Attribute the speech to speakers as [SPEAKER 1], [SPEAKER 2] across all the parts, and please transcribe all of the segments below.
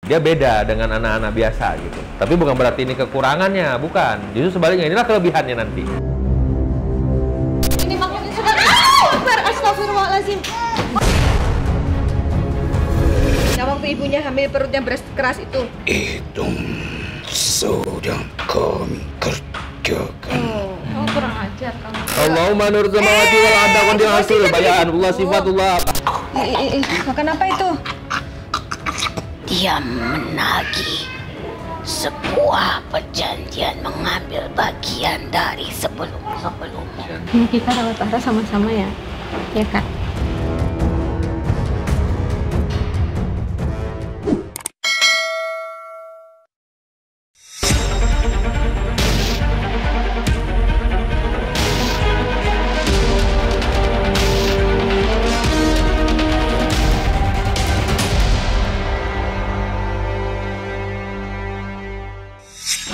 [SPEAKER 1] dia beda dengan anak-anak biasa gitu. Tapi bukan berarti ini kekurangannya, bukan. Justru sebaliknya, inilah kelebihannya nanti.
[SPEAKER 2] Ini makhluknya sudah astagfirullahaladzim. Nah, waktu ibunya hamil perutnya keras itu
[SPEAKER 3] sudah kami kerjakan.
[SPEAKER 2] Oh, kurang ajar kamu.
[SPEAKER 1] Allahumma nur samawati wal arda wa dia hasil bayaan Allah sifatullah.
[SPEAKER 2] Makan apa itu?
[SPEAKER 3] Dia menagih sebuah perjanjian mengambil bagian dari sebelum-sebelumnya.
[SPEAKER 2] Ini kita rawat Ara sama-sama ya, ya Kak.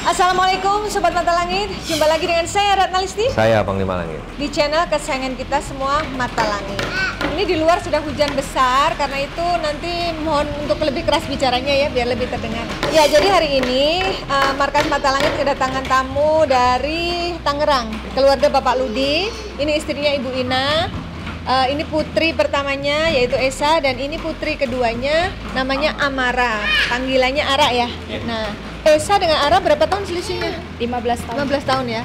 [SPEAKER 2] Assalamualaikum Sobat Mata Langit, jumpa lagi dengan saya Ratna Listi.
[SPEAKER 1] Saya Panglima Langit.
[SPEAKER 2] Di channel kesayangan kita semua, Mata Langit. Ini di luar sudah hujan besar, karena itu nanti mohon untuk lebih keras bicaranya ya, biar lebih terdengar. Ya, jadi hari ini Markas Mata Langit kedatangan tamu dari Tangerang, keluarga Bapak Ludi. Ini istrinya Ibu Ina. Ini putri pertamanya yaitu Esa, dan ini putri keduanya namanya Amara. Panggilannya Ara ya. Nah, Esa dengan Ara berapa tahun selisihnya?
[SPEAKER 4] 15 tahun.
[SPEAKER 2] 15 tahun ya.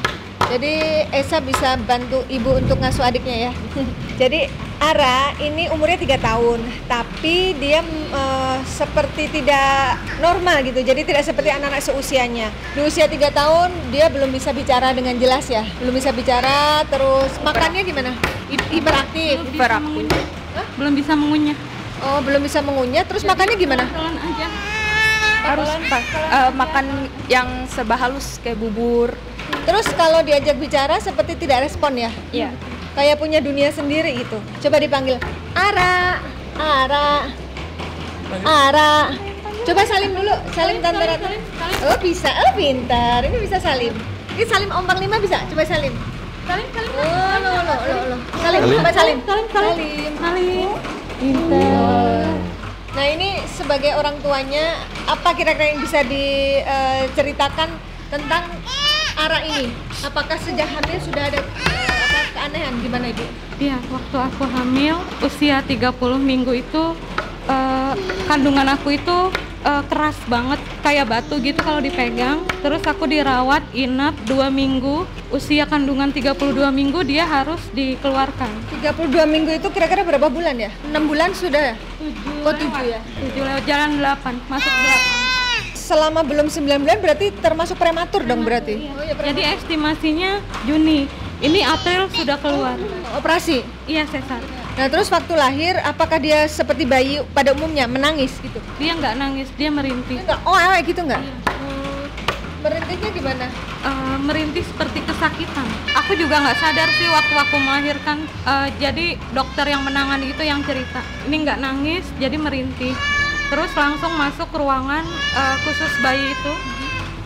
[SPEAKER 2] Jadi Esa bisa bantu ibu untuk ngasuh adiknya ya. Jadi Ara ini umurnya 3 tahun, tapi dia seperti tidak normal gitu. Jadi tidak seperti anak-anak seusianya. Di usia 3 tahun dia belum bisa bicara dengan jelas ya. Belum bisa bicara, terus makannya gimana? Hiperaktif.
[SPEAKER 4] Belum bisa mengunyah.
[SPEAKER 2] Oh, belum bisa mengunyah. Terus makannya gimana?
[SPEAKER 4] Pelan aja. Harus makan yang serba halus kayak bubur.
[SPEAKER 2] Terus kalau diajak bicara seperti tidak respon ya?
[SPEAKER 4] Iya.
[SPEAKER 2] Kayak punya dunia sendiri gitu. Coba dipanggil, Ara, Ara, Ara. Coba salim dulu, salim Tante Ratna. Oh bisa, oh pintar. Ini bisa salim. Ini salim Om Panglima bisa? Coba salim.
[SPEAKER 4] Salim.
[SPEAKER 2] Oh, lo. Salim, coba salim. Salim. Pintar. Nah, ini sebagai orang tuanya, apa kira-kira yang bisa diceritakan tentang Ara ini? Apakah sejak hamil sudah ada keanehan? Gimana Ibu?
[SPEAKER 4] Iya, waktu aku hamil usia 30 minggu itu kandungan aku itu keras banget kayak batu gitu kalau dipegang. Terus aku dirawat inap 2 minggu. Usia kandungan 32 minggu dia harus dikeluarkan.
[SPEAKER 2] 32 minggu itu kira-kira berapa bulan ya? 6 bulan sudah ya?
[SPEAKER 4] 7
[SPEAKER 2] Oh 7 ya?
[SPEAKER 4] 7 lewat jalan 8, masuk 8.
[SPEAKER 2] Selama belum 9 bulan berarti termasuk prematur dong berarti?
[SPEAKER 4] Iya.
[SPEAKER 2] Oh, ya,
[SPEAKER 4] Jadi estimasinya Juni. Ini April sudah keluar.
[SPEAKER 2] Operasi?
[SPEAKER 4] Iya, sesar.
[SPEAKER 2] Nah terus waktu lahir apakah dia seperti bayi pada umumnya menangis gitu?
[SPEAKER 4] Dia nggak nangis, dia merintih.
[SPEAKER 2] Enggak, gitu nggak? Merintihnya gimana?
[SPEAKER 4] Merintih seperti kesakitan. Aku juga nggak sadar sih waktu aku melahirkan. Jadi dokter yang menangani itu yang cerita. Ini nggak nangis, jadi merintih. Terus langsung masuk ke ruangan khusus bayi itu.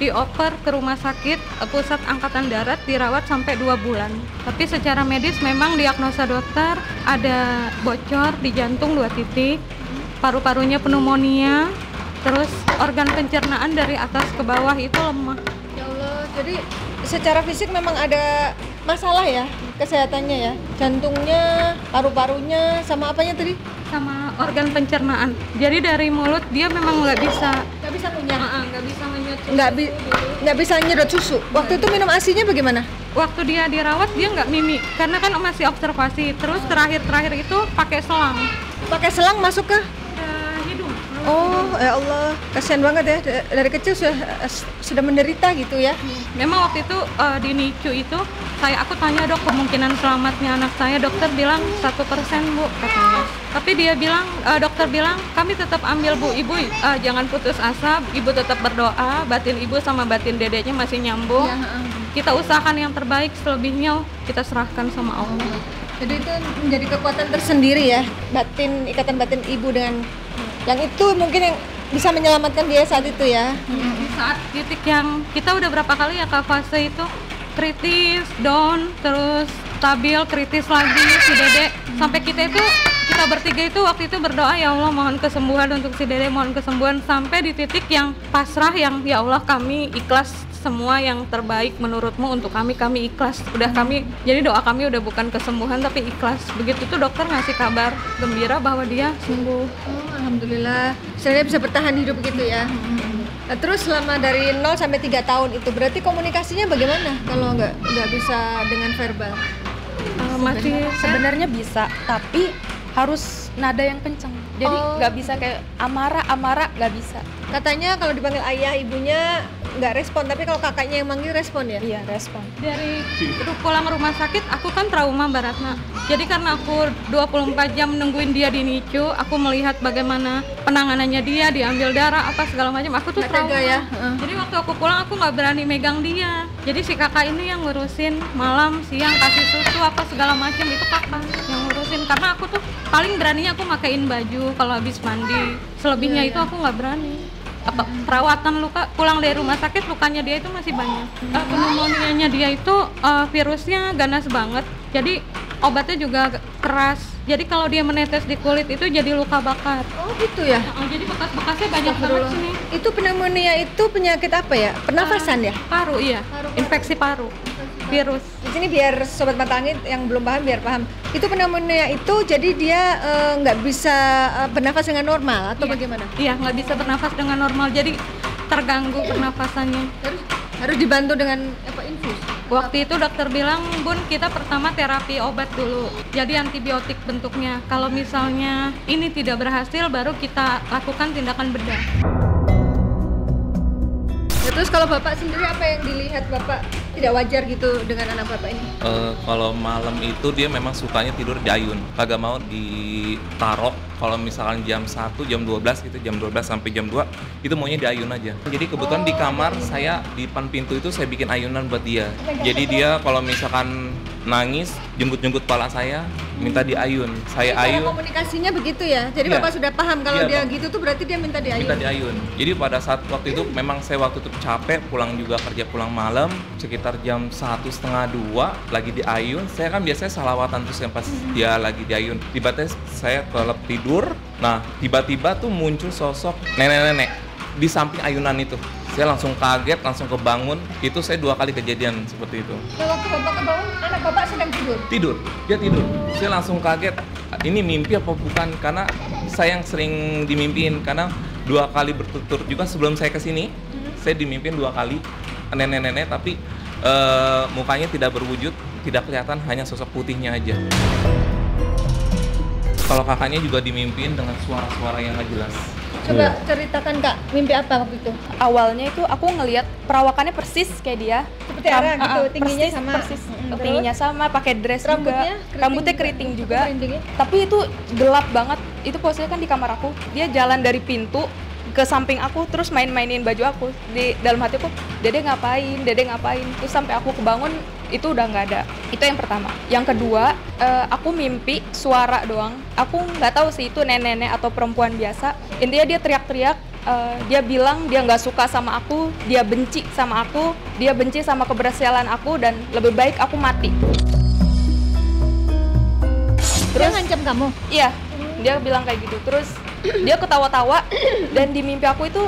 [SPEAKER 4] Dioper ke rumah sakit pusat angkatan darat, dirawat sampai 2 bulan. Tapi secara medis memang diagnosa dokter ada bocor di jantung 2 titik, paru-parunya pneumonia, terus organ pencernaan dari atas ke bawah itu lemah.
[SPEAKER 2] Ya Allah, jadi secara fisik memang ada masalah ya kesehatannya ya, jantungnya, paru-parunya, sama apanya tadi?
[SPEAKER 4] Sama organ pencernaan. Jadi dari mulut dia memang nggak bisa
[SPEAKER 2] ngunyah,
[SPEAKER 4] nggak bisa menyedot susu.
[SPEAKER 2] nggak bisa nyedot susu. Waktu itu minum ASI-nya bagaimana?
[SPEAKER 4] Waktu dia dirawat dia nggak mimi karena kan masih observasi. Terus terakhir itu pakai selang.
[SPEAKER 2] Pakai selang masuk ke
[SPEAKER 4] Hidung.
[SPEAKER 2] Oh ya Allah, kasihan banget ya, dari kecil sudah menderita gitu ya.
[SPEAKER 4] Memang waktu itu di NICU itu aku tanya dok kemungkinan selamatnya anak saya, dokter bilang 1% Bu katanya. Tapi dia bilang, dokter bilang kami tetap ambil Bu, ibu jangan putus asa, ibu tetap berdoa, batin ibu sama batin dedeknya masih nyambung. Ya, kita usahakan yang terbaik, selebihnya kita serahkan sama Allah.
[SPEAKER 2] Jadi itu menjadi kekuatan tersendiri ya, ikatan batin ibu dengan yang itu mungkin yang bisa menyelamatkan dia saat itu ya.
[SPEAKER 4] Di saat titik yang kita udah berapa kali ya Kak fase itu kritis, down, terus stabil, kritis lagi si dedek. Sampai kita Kita bertiga itu waktu itu berdoa, ya Allah mohon kesembuhan untuk si Dede, mohon kesembuhan, sampai di titik yang pasrah, yang ya Allah kami ikhlas semua yang terbaik menurutmu untuk kami ikhlas. Udah kami, jadi doa kami udah bukan kesembuhan tapi ikhlas. Begitu tuh dokter ngasih kabar gembira bahwa dia sembuh.
[SPEAKER 2] Alhamdulillah, saya bisa bertahan hidup gitu ya. Nah, terus selama dari 0 sampai 3 tahun itu berarti komunikasinya bagaimana kalau nggak bisa dengan verbal?
[SPEAKER 4] Masih
[SPEAKER 5] Sebenarnya bisa, tapi harus nada yang kenceng. Jadi nggak bisa kayak amara nggak bisa.
[SPEAKER 2] Katanya kalau dipanggil ayah ibunya nggak respon, tapi kalau kakaknya yang manggil respon ya?
[SPEAKER 5] Iya, respon.
[SPEAKER 4] dari pulang rumah sakit aku kan trauma Mbak Ratna. Jadi karena aku 24 jam nungguin dia di NICU, aku melihat bagaimana penanganannya dia, diambil darah apa segala macam, aku tuh
[SPEAKER 2] Nggak
[SPEAKER 4] trauma
[SPEAKER 2] tega ya?
[SPEAKER 4] Jadi waktu aku pulang aku nggak berani megang dia. Jadi si kakak ini yang ngurusin malam, siang, kasih susu apa segala macam, itu kakak yang ngurusin. Karena aku tuh paling beraninya aku makain baju kalau habis mandi. Selebihnya itu aku nggak berani. Apa perawatan luka, pulang dari rumah sakit lukanya dia itu masih banyak. Pneumonia-nya dia itu virusnya ganas banget, jadi obatnya juga keras. Jadi kalau dia menetes di kulit itu jadi luka bakar.
[SPEAKER 2] Oh gitu ya?
[SPEAKER 4] Jadi bekas-bekasnya banyak banget sini.
[SPEAKER 2] Itu pneumonia itu penyakit apa ya? Pernafasan ya?
[SPEAKER 4] Paru, iya. Infeksi paru. Virus.
[SPEAKER 2] Di sini biar sobat mata angin yang belum paham biar paham. Itu pneumonia itu jadi dia nggak bisa bernafas dengan normal atau bagaimana?
[SPEAKER 4] Iya, nggak bisa bernafas dengan normal. Jadi terganggu pernafasannya.
[SPEAKER 2] Harus dibantu dengan infus.
[SPEAKER 4] Waktu itu dokter bilang, Bun, kita pertama terapi obat dulu. Jadi antibiotik bentuknya. Kalau misalnya ini tidak berhasil, baru kita lakukan tindakan bedah.
[SPEAKER 2] Ya, terus kalau Bapak sendiri apa yang dilihat Bapak tidak wajar gitu dengan anak Bapak ini?
[SPEAKER 6] Kalau malam itu dia memang sukanya tidur di ayun, kagak mau ditaruh. Kalau misalkan jam 1, jam 12 gitu, jam 12 sampai jam 2 itu maunya di ayun aja. Jadi kebetulan di kamar saya di depan pintu itu saya bikin ayunan buat dia. Jadi dia kalau misalkan nangis jenggut-jenggut kepala saya, minta diayun. Saya
[SPEAKER 2] Cara
[SPEAKER 6] ayun.
[SPEAKER 2] komunikasinya begitu ya. Jadi
[SPEAKER 6] Iya.
[SPEAKER 2] Bapak sudah paham kalau
[SPEAKER 6] Iya,
[SPEAKER 2] dia
[SPEAKER 6] Pak.
[SPEAKER 2] gitu tuh berarti dia minta diayun.
[SPEAKER 6] Minta diayun. Jadi pada saat waktu itu memang saya waktu itu capek, pulang juga kerja pulang malam, sekitar jam 1:30 lagi diayun. Saya kan biasanya salawatan terus yang pas dia lagi diayun. Tiba-tiba saya kelep tidur. Nah, tiba-tiba tuh muncul sosok nenek-nenek di samping ayunan itu. Saya langsung kaget, langsung kebangun. Itu saya 2 kali kejadian seperti itu.
[SPEAKER 2] Kalau waktu Bapak kebangun, anak Bapak sedang tidur.
[SPEAKER 6] Tidur, dia tidur. Saya langsung kaget. Ini mimpi apa bukan? Karena saya yang sering dimimpiin. Karena 2 kali berturut-turut juga sebelum saya kesini, saya dimimpiin 2 kali nenek-nenek, tapi mukanya tidak berwujud, tidak kelihatan, hanya sosok putihnya aja. Kalau kakaknya juga dimimpiin dengan suara-suara yang nggak jelas.
[SPEAKER 2] Coba ceritakan Kak, mimpi apa waktu itu?
[SPEAKER 5] Awalnya itu aku ngelihat perawakannya persis kayak dia.
[SPEAKER 2] Seperti Ara gitu, tingginya
[SPEAKER 5] persis,
[SPEAKER 2] sama.
[SPEAKER 5] Persis.
[SPEAKER 2] Terus?
[SPEAKER 5] Tingginya sama, pakai dress
[SPEAKER 2] Rambutnya
[SPEAKER 5] juga. Rambutnya keriting juga.
[SPEAKER 2] Keritingnya?
[SPEAKER 5] Tapi itu gelap banget. Itu posisinya kan di kamar aku. Dia jalan dari pintu ke samping aku, terus main-mainin baju aku. Di dalam hati aku, Dede ngapain? Terus sampai aku kebangun, itu udah nggak ada. Itu yang pertama. Yang kedua, aku mimpi suara doang. Aku nggak tahu sih itu nenek-nenek atau perempuan biasa. Intinya dia teriak-teriak. Dia bilang dia nggak suka sama aku, dia benci sama aku, dia benci sama keberhasilan aku, dan lebih baik aku mati.
[SPEAKER 2] Dia ngancam kamu?
[SPEAKER 5] Iya, dia bilang kayak gitu. Terus dia ketawa-tawa, dan di mimpi aku itu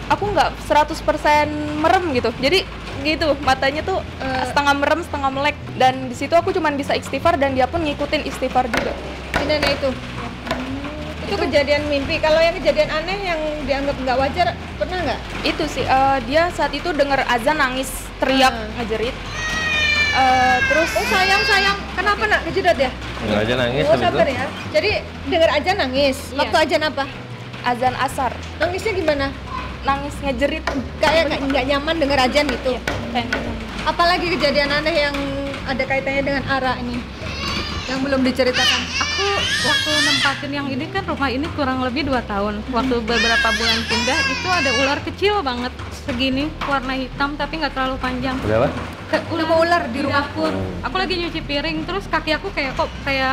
[SPEAKER 5] aku nggak 100% merem gitu. Jadi gitu, matanya tuh setengah merem, setengah melek. Dan di situ aku cuman bisa istighfar, dan dia pun ngikutin istighfar juga.
[SPEAKER 2] Si nenek itu? Itu kejadian mimpi. Kalau yang kejadian aneh yang dianggap nggak wajar, pernah nggak?
[SPEAKER 5] Itu sih, dia saat itu denger azan nangis, teriak, ngejerit. Terus
[SPEAKER 2] Oh sayang, kenapa nak kejedot ya?
[SPEAKER 1] Nggak aja nangis
[SPEAKER 2] Oh
[SPEAKER 1] habis
[SPEAKER 2] sabar
[SPEAKER 1] itu.
[SPEAKER 2] ya. Jadi dengar aja nangis.
[SPEAKER 5] Iya.
[SPEAKER 2] Waktu ajan apa?
[SPEAKER 5] azan asar,
[SPEAKER 2] Nangisnya gimana?
[SPEAKER 5] nangis ngejerit.
[SPEAKER 2] Kayak nggak nyaman dengar ajan gitu.
[SPEAKER 5] Iya, kayak gitu.
[SPEAKER 2] Apalagi kejadian aneh yang ada kaitannya dengan Ara ini yang belum diceritakan.
[SPEAKER 4] Aku waktu nempatin yang ini kan rumah ini kurang lebih 2 tahun. Waktu beberapa bulan pindah itu ada ular kecil banget segini, warna hitam tapi nggak terlalu panjang.
[SPEAKER 1] Berapa?
[SPEAKER 2] Nama ular di rumah.
[SPEAKER 4] dapur. Aku lagi nyuci piring, terus kaki aku kayak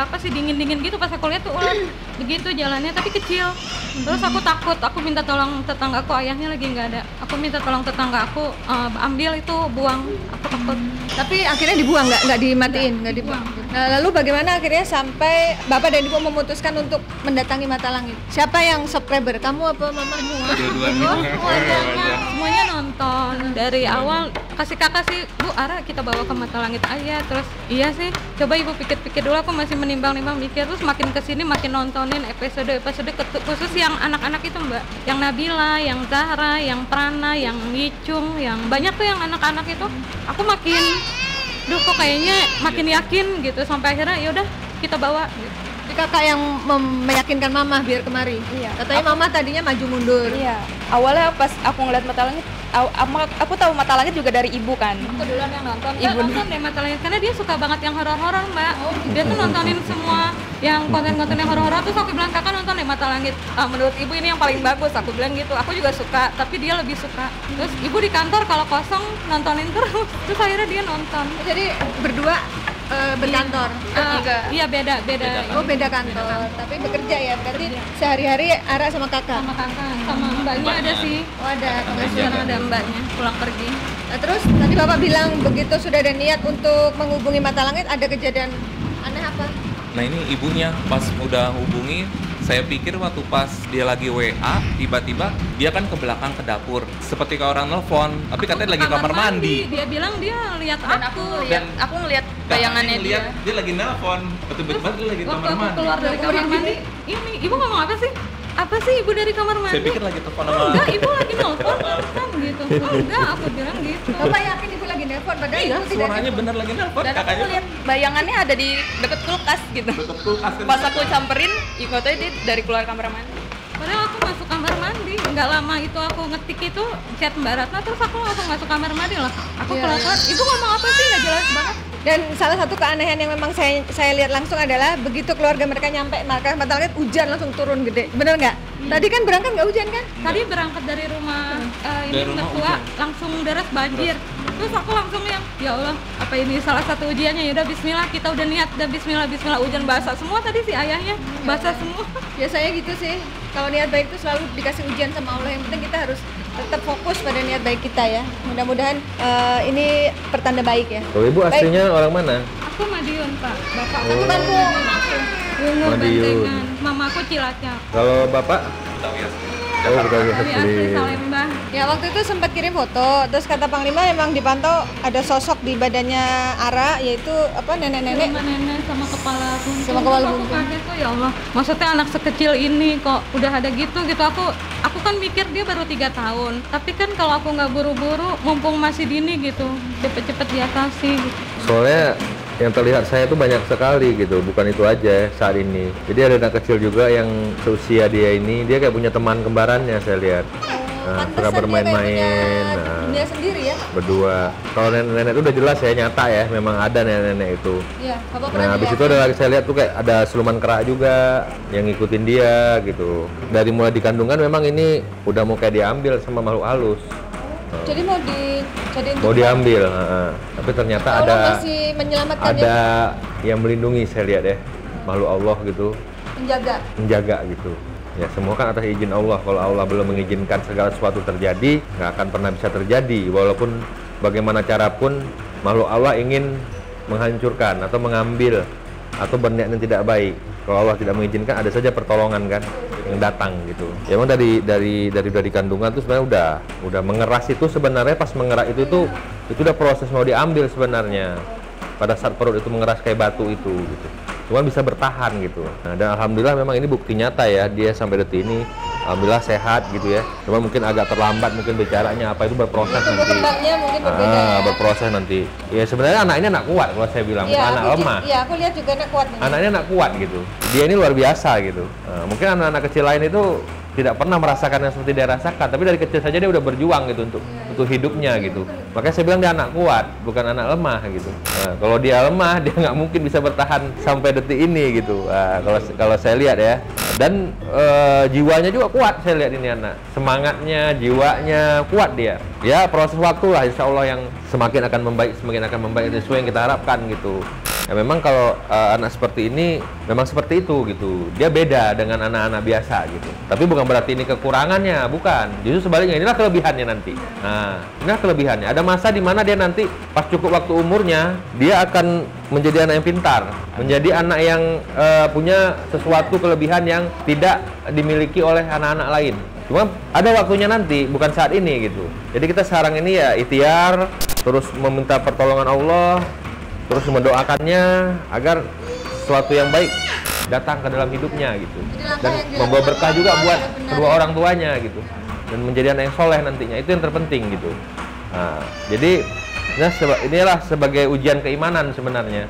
[SPEAKER 4] apa sih dingin gitu, pas aku lihat tuh ular begitu jalannya tapi kecil. Terus aku takut, aku minta tolong tetanggaku, ayahnya lagi nggak ada. Aku minta tolong tetangga aku ambil itu, buang. Aku takut.
[SPEAKER 2] Tapi akhirnya dibuang, nggak dimatiin, nggak dibuang.
[SPEAKER 4] Dibuang.
[SPEAKER 2] Nah, lalu bagaimana akhirnya sampai Bapak dan Ibu memutuskan untuk mendatangi Mata Langit? Siapa yang subscriber? Kamu apa Mama?
[SPEAKER 4] Semuanya nonton dari awal. Kasih kakak sih, Bu Ara kita bawa ke Mata Langit aja. Terus iya sih, coba Ibu pikir-pikir dulu. Aku masih menimbang-nimbang mikir. Terus makin kesini makin nontonin episode khusus yang anak-anak itu Mbak. Yang Nabila, yang Zahra, yang Prana, yang Yicung, yang banyak tuh yang anak-anak itu. Aku makin duh kok kayaknya makin yakin gitu, sampai akhirnya yaudah kita bawa gitu.
[SPEAKER 2] Jadi kakak yang meyakinkan Mama biar kemari.
[SPEAKER 5] Iya.
[SPEAKER 2] Katanya Mama tadinya maju mundur.
[SPEAKER 5] Iya. Awalnya pas aku ngeliat Mata Langit, aku tahu Mata Langit juga dari ibu kan.
[SPEAKER 4] Aku duluan yang nonton.
[SPEAKER 5] Ibu
[SPEAKER 4] Nonton deh Mata Langit karena dia suka banget yang horor-horor Mbak. Dia tuh nontonin semua yang konten-konten yang horor-horor. Terus aku bilang kakak nonton deh Mata Langit. Menurut ibu ini yang paling bagus. Aku bilang gitu. Aku juga suka, tapi dia lebih suka. Terus ibu di kantor kalau kosong nontonin terus. Terus akhirnya dia nonton.
[SPEAKER 2] Jadi berdua berkantor.
[SPEAKER 4] Iya beda.
[SPEAKER 2] Oh beda kantor, tapi bekerja ya. Berarti sehari-hari Ara sama kakak.
[SPEAKER 4] Sama kakak, sama mbaknya ada sih.
[SPEAKER 2] Oh ada.
[SPEAKER 4] Sekarang ada mbaknya pulang pergi.
[SPEAKER 2] Nah, terus tadi Bapak bilang begitu sudah ada niat untuk menghubungi Mata Langit, ada kejadian aneh apa?
[SPEAKER 6] Nah ini ibunya pas udah hubungi, saya pikir waktu pas dia lagi WA, tiba-tiba dia kan ke belakang ke dapur, seperti kayak orang nelfon, tapi katanya lagi kamar mandi.
[SPEAKER 4] Dia bilang dia lihat
[SPEAKER 5] Dan aku ngeliat bayangannya dia.
[SPEAKER 6] Dia lagi nelfon, tiba-tiba dia lagi kamar
[SPEAKER 4] waktu aku
[SPEAKER 6] mandi.
[SPEAKER 4] keluar dari kamar mandi, ini ibu ngomong apa sih? Apa sih ibu dari kamar mandi?
[SPEAKER 6] Saya pikir lagi telepon sama.
[SPEAKER 4] Enggak, ibu lagi nelfon kan gitu. Enggak, aku bilang gitu.
[SPEAKER 2] Bapak yakin Ibu lagi nelpon padahal
[SPEAKER 6] Iya,
[SPEAKER 2] Ibu tidak
[SPEAKER 6] suaranya
[SPEAKER 2] nelpon.
[SPEAKER 6] bener lagi nelfon.
[SPEAKER 5] Dan aku
[SPEAKER 6] Kakaknya
[SPEAKER 5] ngeliat bayangannya ada di deket kulkas gitu.
[SPEAKER 6] deket kulkas kan.
[SPEAKER 5] Pas aku samperin, ikutnya dia dari keluar kamar mandi.
[SPEAKER 4] Padahal aku masuk kamar mandi, nggak lama itu aku ngetik itu chat Mbak Ratna, terus aku langsung masuk kamar mandi lah. Aku
[SPEAKER 2] Iya,
[SPEAKER 4] keluar, ibu ngomong apa sih nggak jelas banget.
[SPEAKER 2] Dan salah satu keanehan yang memang saya lihat langsung adalah begitu keluarga mereka nyampe Mata Langit, hujan langsung turun gede. Bener nggak? Tadi kan berangkat nggak hujan kan?
[SPEAKER 4] Tadi berangkat dari rumah ini
[SPEAKER 6] Dari rumah
[SPEAKER 4] mertua,
[SPEAKER 6] hujan.
[SPEAKER 4] langsung deras banjir. Terus aku langsung yang, ya Allah, apa ini salah satu ujiannya? Ya udah Bismillah, kita udah niat, udah Bismillah, hujan basah semua tadi sih ayahnya, basah semua.
[SPEAKER 2] Biasanya gitu sih. Kalau niat baik itu selalu dikasih ujian sama Allah. Yang penting kita harus tetap fokus pada niat baik kita ya. Mudah-mudahan ini pertanda baik ya.
[SPEAKER 1] Kalau Ibu aslinya orang mana?
[SPEAKER 4] Aku Madiun Pak, bapak
[SPEAKER 2] Aku Bandung.
[SPEAKER 4] Bungo
[SPEAKER 1] Madiun.
[SPEAKER 4] Bandengan, mamaku Cilacap.
[SPEAKER 1] Kalau Bapak? Oh, bukan
[SPEAKER 4] Kami asli Salemba.
[SPEAKER 2] Ya waktu itu sempat kirim foto, terus kata Panglima memang dipantau ada sosok di badannya Ara, yaitu apa nenek-nenek.
[SPEAKER 4] Sama nenek sama kepala buntung.
[SPEAKER 2] Sama kepala
[SPEAKER 4] Terus
[SPEAKER 2] buntung.
[SPEAKER 4] Aku kaget tuh ya Allah. Maksudnya anak sekecil ini kok udah ada gitu. Aku kan mikir dia baru 3 tahun. Tapi kan kalau aku nggak buru-buru, mumpung masih dini gitu, cepet-cepet diatasi gitu.
[SPEAKER 1] Soalnya yang terlihat saya itu banyak sekali gitu, bukan itu aja saat ini. Jadi ada anak kecil juga yang seusia dia ini, dia kayak punya teman kembarannya saya lihat. Nah,
[SPEAKER 2] Pantesan
[SPEAKER 1] suka
[SPEAKER 2] dia kayak
[SPEAKER 1] bermain-main,
[SPEAKER 2] punya
[SPEAKER 1] nah,
[SPEAKER 2] dunia sendiri ya.
[SPEAKER 1] berdua. Kalau nenek-nenek itu udah jelas ya, nyata ya, memang ada nenek-nenek itu.
[SPEAKER 2] Iya, Bapak pernah
[SPEAKER 1] Nah, habis
[SPEAKER 2] lihat?
[SPEAKER 1] itu ada lagi saya lihat tuh kayak ada siluman kera juga yang ngikutin dia gitu. Dari mulai di kandungan memang ini udah mau kayak diambil sama makhluk halus.
[SPEAKER 2] Jadi mau dijadiin
[SPEAKER 1] Mau
[SPEAKER 2] tumbal.
[SPEAKER 1] diambil, tapi ternyata
[SPEAKER 2] Allah
[SPEAKER 1] ada
[SPEAKER 2] masih menyelamatkan
[SPEAKER 1] ada yang melindungi saya lihat ya, makhluk Allah gitu, menjaga gitu. Ya semua kan atas izin Allah. Kalau Allah belum mengizinkan segala sesuatu terjadi, nggak akan pernah bisa terjadi. Walaupun bagaimana cara pun makhluk Allah ingin menghancurkan atau mengambil atau berniat yang tidak baik. Kalau Allah tidak mengizinkan, ada saja pertolongan kan yang datang gitu. Ya emang dari kandungan tuh sebenarnya udah mengeras itu sebenarnya pas mengeras itu udah proses mau diambil sebenarnya. Pada saat perut itu mengeras kayak batu itu gitu. Cuman bisa bertahan gitu. Nah, dan alhamdulillah memang ini bukti nyata ya, dia sampai detik ini alhamdulillah sehat gitu ya. Cuma mungkin agak terlambat mungkin bicaranya, apa itu berproses
[SPEAKER 2] Tumbuh
[SPEAKER 1] nanti.
[SPEAKER 2] kembangnya mungkin berbeda ya.
[SPEAKER 1] Berproses nanti. Ya sebenarnya anak ini anak kuat kalau saya bilang, bukan anak lemah.
[SPEAKER 2] Iya, aku lihat juga anak kuat.
[SPEAKER 1] Anaknya anak kuat gitu. Dia ini luar biasa gitu. Nah, mungkin anak-anak kecil lain itu tidak pernah merasakan yang seperti dia rasakan, tapi dari kecil saja dia udah berjuang gitu untuk hidupnya gitu. Makanya saya bilang dia anak kuat, bukan anak lemah gitu. Nah, kalau dia lemah, dia nggak mungkin bisa bertahan sampai detik ini gitu. Nah, kalau saya lihat ya, dan jiwanya juga kuat saya lihat ini anak. Semangatnya, jiwanya kuat dia. Ya proses waktu lah, insya Allah yang semakin akan membaik sesuai yang kita harapkan gitu. Ya memang kalau anak seperti ini memang seperti itu gitu. Dia beda dengan anak-anak biasa gitu. Tapi bukan berarti ini kekurangannya, bukan. Justru sebaliknya, inilah kelebihannya nanti. Nah, inilah kelebihannya. Ada masa di mana dia nanti pas cukup waktu umurnya, dia akan menjadi anak yang pintar, menjadi anak yang punya sesuatu kelebihan yang tidak dimiliki oleh anak-anak lain. Cuma ada waktunya nanti, bukan saat ini gitu. Jadi kita sekarang ini ya ikhtiar, terus meminta pertolongan Allah, terus mendoakannya agar sesuatu yang baik datang ke dalam hidupnya gitu. Dan membawa berkah juga buat kedua orang tuanya gitu. Dan menjadi anak yang soleh nantinya, itu yang terpenting gitu. Nah, jadi inilah sebagai ujian keimanan sebenarnya.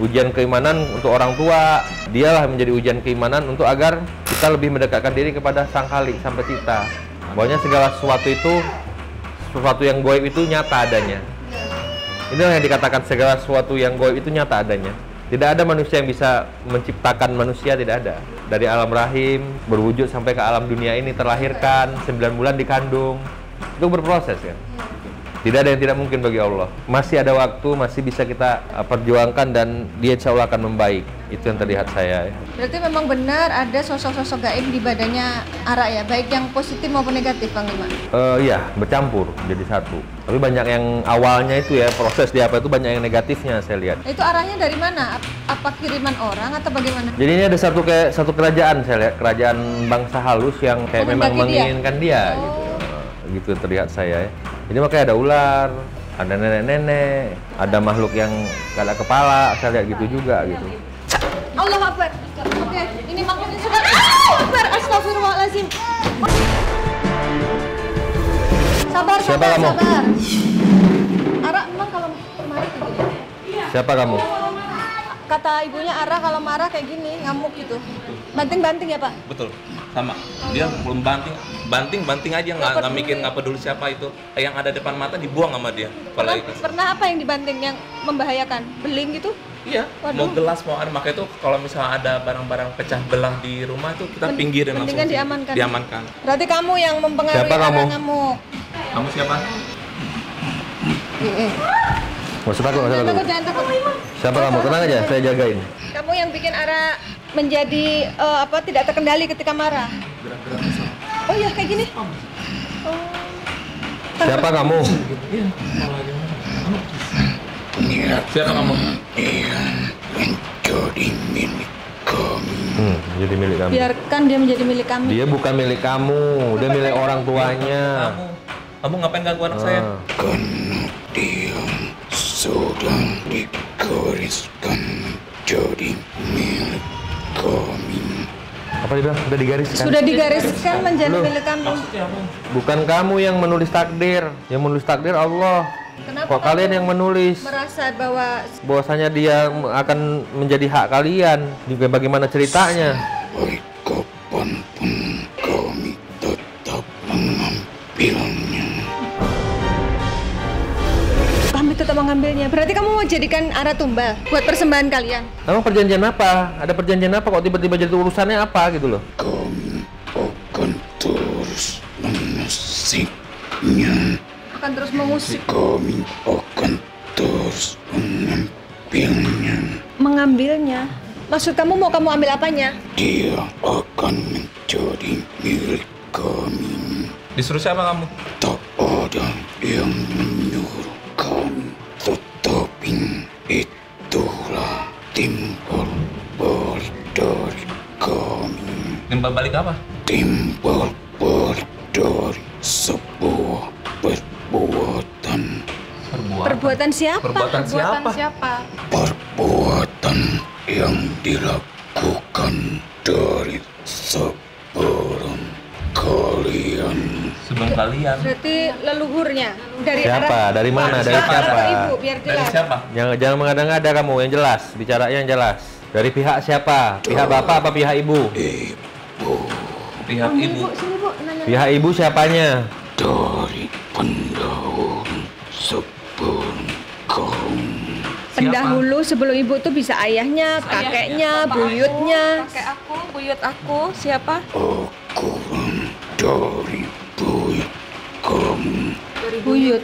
[SPEAKER 1] Ujian keimanan untuk orang tua, dialah menjadi ujian keimanan untuk agar kita lebih mendekatkan diri kepada Sang Khalik, Sang Pencipta. Bahwanya segala sesuatu itu, sesuatu yang gaib itu nyata adanya. Inilah yang dikatakan segala sesuatu yang gaib itu nyata adanya. Tidak ada manusia yang bisa menciptakan manusia, tidak ada. Dari alam rahim, berwujud sampai ke alam dunia ini, terlahirkan, 9 bulan dikandung. Itu berproses kan. Tidak ada yang tidak mungkin bagi Allah. Masih ada waktu, masih bisa kita perjuangkan dan dia insya Allah akan membaik. Itu yang terlihat saya.
[SPEAKER 2] Berarti memang benar ada sosok-sosok gaib di badannya Ara ya, baik yang positif maupun negatif, Bang Lima?
[SPEAKER 1] Iya, bercampur jadi satu. Tapi banyak yang awalnya itu ya, proses di apa itu banyak yang negatifnya saya lihat.
[SPEAKER 2] Itu arahnya dari mana? Apa kiriman orang atau bagaimana?
[SPEAKER 1] Jadi ini ada satu kerajaan saya lihat, kerajaan bangsa halus yang kayak memang menginginkan dia gitu. Gitu terlihat saya ya. Jadi makanya ada ular, ada nenek-nenek, ada makhluk yang gak ada kepala, saya lihat gitu juga gitu.
[SPEAKER 2] Allah Akbar. Oke, ini makhluknya sudah. Allah Akbar. Astagfirullahaladzim. Sabar,
[SPEAKER 1] Siapa kamu?
[SPEAKER 2] sabar. Ara memang kalau marah kayak gini.
[SPEAKER 1] Siapa kamu?
[SPEAKER 2] Kata ibunya Ara kalau marah kayak gini, ngamuk gitu. Banting-banting ya, Pak?
[SPEAKER 6] Betul, sama. Dia belum banting aja, nggak mikir, nggak peduli siapa itu. Yang ada depan mata dibuang sama dia.
[SPEAKER 2] Pernah apa yang dibanting yang membahayakan? Beling gitu?
[SPEAKER 6] Iya, mau gelas, mau ada. Makanya itu kalau misalnya ada barang-barang pecah belah di rumah itu kita pinggirin langsung.
[SPEAKER 2] Mendingan
[SPEAKER 6] Diamankan.
[SPEAKER 2] Berarti kamu yang mempengaruhi
[SPEAKER 1] Siapa kamu?
[SPEAKER 2] Ara ngamuk.
[SPEAKER 6] Kamu siapa?
[SPEAKER 1] Nggak usah takut,
[SPEAKER 2] Jangan takut.
[SPEAKER 1] Siapa kamu? Tenang aja, saya jagain.
[SPEAKER 2] Kamu yang bikin Ara menjadi tidak terkendali ketika marah. Oh iya, kayak gini. Oh.
[SPEAKER 1] Siapa kamu?
[SPEAKER 6] Siapa kamu?
[SPEAKER 3] Menjadi milik kami.
[SPEAKER 1] Jadi milik kamu.
[SPEAKER 2] Biarkan dia menjadi milik kami.
[SPEAKER 1] Dia bukan milik kamu, dia milik orang tuanya.
[SPEAKER 6] Kamu ngapain ganggu anak saya?
[SPEAKER 3] Karena dia sudah digariskan menjadi milik kami.
[SPEAKER 1] Apa dia bilang? Sudah digariskan?
[SPEAKER 2] Sudah digariskan menjadi
[SPEAKER 1] Loh.
[SPEAKER 2] milik kami.
[SPEAKER 1] Bukan kamu yang menulis takdir, yang menulis takdir Allah.
[SPEAKER 2] Kenapa
[SPEAKER 1] Kok kalian yang menulis?
[SPEAKER 2] merasa bahwa
[SPEAKER 1] Bahwasanya dia akan menjadi hak kalian. Juga bagaimana ceritanya?
[SPEAKER 3] Baik kapanpun kami tetap mengambilnya.
[SPEAKER 2] kami tetap mengambilnya? Berarti kamu mau jadikan Ara tumbal buat persembahan kalian?
[SPEAKER 1] Emang perjanjian apa? Ada perjanjian apa kok tiba-tiba jadi urusannya apa gitu loh?
[SPEAKER 3] Kami akan terus mengusiknya.
[SPEAKER 2] Akan terus mengusik.
[SPEAKER 3] Kami akan terus mengambilnya.
[SPEAKER 2] Mengambilnya? Maksud kamu mau kamu ambil apanya?
[SPEAKER 3] Dia akan menjadi milik kami.
[SPEAKER 6] Disuruh siapa kamu?
[SPEAKER 3] Tak ada yang menyuruh kami, tetapi itulah timbal balik dari kami.
[SPEAKER 6] Timbal balik apa?
[SPEAKER 3] Timbal balik dari sebuah perbuatan.
[SPEAKER 2] Perbuatan siapa?
[SPEAKER 6] Perbuatan siapa?
[SPEAKER 3] Perbuatan yang dilakukan dari sebelum kalian.
[SPEAKER 6] Sebelum kalian.
[SPEAKER 2] Berarti leluhurnya dari
[SPEAKER 1] Siapa? Dari mana? Dari
[SPEAKER 2] Bapak
[SPEAKER 1] siapa?
[SPEAKER 2] atau ibu? Biar
[SPEAKER 6] Dari
[SPEAKER 2] jelas.
[SPEAKER 6] siapa?
[SPEAKER 1] Jangan mengada-ngada kamu, yang jelas. Bicara yang jelas. Dari pihak siapa? Pihak bapak apa pihak ibu?
[SPEAKER 6] Pihak ibu.
[SPEAKER 2] Sini Bu, nanya.
[SPEAKER 1] Pihak ibu siapanya?
[SPEAKER 3] Dari pendahulu sebelum kaum.
[SPEAKER 2] Pendahulu sebelum ibu tuh bisa ayahnya, kakeknya, buyutnya.
[SPEAKER 5] Kakek aku, buyut aku, siapa?
[SPEAKER 3] Ukuran dari buyut kamu
[SPEAKER 2] Buyut.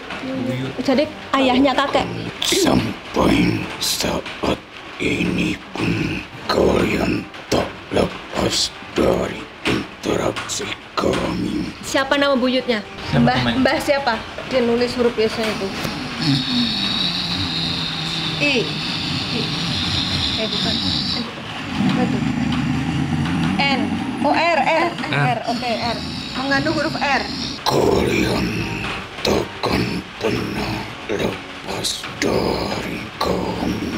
[SPEAKER 2] Jadi ayahnya kakek.
[SPEAKER 3] sampai saat ini pun kalian tak lepas dari interaksi kami.
[SPEAKER 2] Siapa nama buyutnya?
[SPEAKER 6] Siapa
[SPEAKER 2] Mbah,
[SPEAKER 6] namanya?
[SPEAKER 2] Mbah siapa? Dia nulis huruf biasanya itu. I. Bukan. Apa itu? N. Oh, R. Oke, R. Mengandung huruf R.
[SPEAKER 3] Kalian takkan pernah lepas dari kami.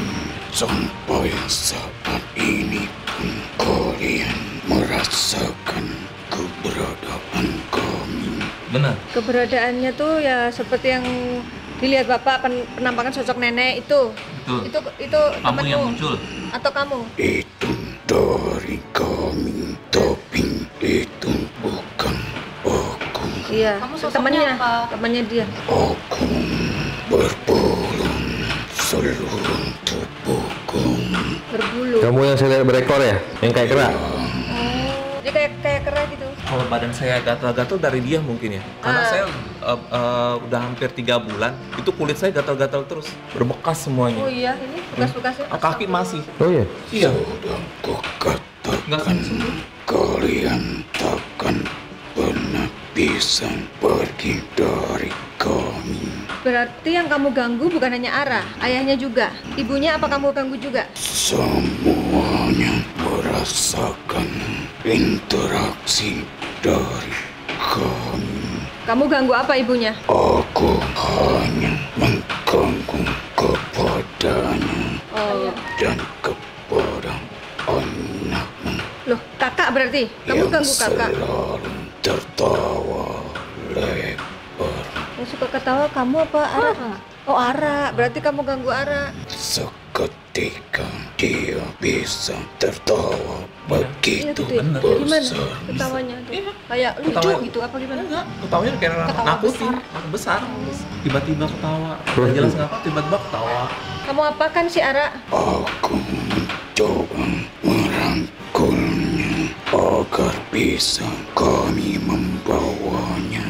[SPEAKER 3] Sampai saat ini pun kalian merasakan keberadaan kami.
[SPEAKER 6] Benar.
[SPEAKER 2] Keberadaannya tuh ya seperti yang dilihat Bapak penampakan sosok nenek itu.
[SPEAKER 6] Betul.
[SPEAKER 2] Itu
[SPEAKER 6] Kamu
[SPEAKER 2] temanmu
[SPEAKER 6] yang muncul.
[SPEAKER 2] atau kamu?
[SPEAKER 3] Itu dari kami, tapi itu bukan aku.
[SPEAKER 2] Iya,
[SPEAKER 5] Kamu sosoknya
[SPEAKER 2] temannya,
[SPEAKER 5] apa?
[SPEAKER 2] temannya dia.
[SPEAKER 3] Aku berbulu seluruh tubuhku.
[SPEAKER 2] Berbulu.
[SPEAKER 1] Kamu yang saya lihat berekor ya? Yang kayak kera?
[SPEAKER 2] Dia kayak kera gitu.
[SPEAKER 6] Kalau badan saya gatal-gatal dari dia mungkin ya. Karena saya udah hampir 3 bulan, itu kulit saya gatal-gatal terus, berbekas semuanya.
[SPEAKER 2] Oh iya, ini bekas-bekasnya.
[SPEAKER 6] Kaki masih.
[SPEAKER 1] Oh iya?
[SPEAKER 6] Iya.
[SPEAKER 3] Sudah kukatakan,
[SPEAKER 6] Nggak sembuh.
[SPEAKER 3] kalian takkan pernah bisa pergi dari kami.
[SPEAKER 2] Berarti yang kamu ganggu bukan hanya Ara, ayahnya juga. Ibunya apa kamu ganggu juga?
[SPEAKER 3] Semuanya merasakan interaksi dari kami.
[SPEAKER 2] Kamu ganggu apa ibunya?
[SPEAKER 3] Aku hanya mengganggu kepadanya
[SPEAKER 2] Oh,
[SPEAKER 3] dan kepada anakmu
[SPEAKER 2] loh, kakak berarti? Kamu
[SPEAKER 3] yang
[SPEAKER 2] ganggu kakak?
[SPEAKER 3] selalu tertawa lebar.
[SPEAKER 2] Yang suka ketawa kamu apa Ara? Oh, Ara. Berarti kamu ganggu Ara.
[SPEAKER 3] Seketika dia bisa tertawa begitu
[SPEAKER 2] gitu ya? Gimana
[SPEAKER 3] besar.
[SPEAKER 2] ketawanya tuh? Kayak lucu
[SPEAKER 6] Ketawa.
[SPEAKER 2] gitu apa gimana?
[SPEAKER 6] Enggak, ketawanya kayak
[SPEAKER 5] Ketawa
[SPEAKER 6] nakutin, besar. Tiba-tiba ketawa. Nggak jelas ngapa tiba-tiba ketawa.
[SPEAKER 2] Kamu apakan si Ara?
[SPEAKER 3] Aku mencoba merangkulnya agar bisa kami membawanya.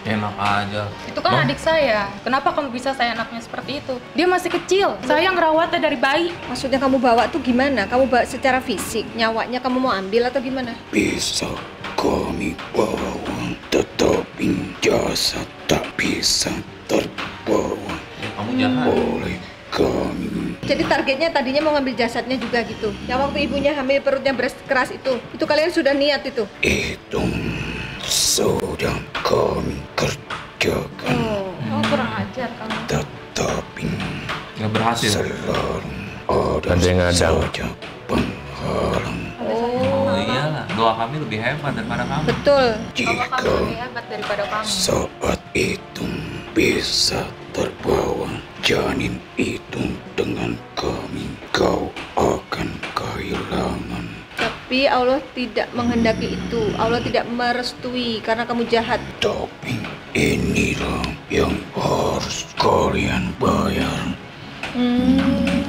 [SPEAKER 6] Enak aja.
[SPEAKER 5] Itu kan adik saya. Kenapa kamu bisa saya anaknya seperti itu? Dia masih kecil. Saya ngerawatnya dari bayi.
[SPEAKER 2] Maksudnya kamu bawa tuh gimana? Kamu bawa secara fisik, nyawanya kamu mau ambil atau gimana?
[SPEAKER 3] Bisa kami bawa, tetapi jasad tak bisa terbawa
[SPEAKER 6] Ya, kamu jahat.
[SPEAKER 3] oleh kami.
[SPEAKER 2] Jadi targetnya tadinya mau ngambil jasadnya juga gitu. Yang waktu ibunya hamil perutnya beras keras itu kalian sudah niat itu?
[SPEAKER 3] Itu sudah kami kerjakan,
[SPEAKER 5] Oh, kurang ajar kamu.
[SPEAKER 3] tetapi
[SPEAKER 6] Nggak berhasil.
[SPEAKER 3] selalu
[SPEAKER 1] Ada yang
[SPEAKER 3] ada
[SPEAKER 1] ngadang.
[SPEAKER 3] saja penghalang.
[SPEAKER 6] Oh iyalah, doa kami lebih hebat daripada kamu.
[SPEAKER 2] Betul.
[SPEAKER 5] Kalau
[SPEAKER 3] Jika
[SPEAKER 5] kamu lebih hebat daripada kamu.
[SPEAKER 3] saat itu bisa terbawa janin itu dengan kami, kau akan kehilangan.
[SPEAKER 2] Tapi Allah tidak menghendaki itu. Allah tidak merestui karena kamu jahat.
[SPEAKER 3] Tapi inilah yang harus kalian bayar.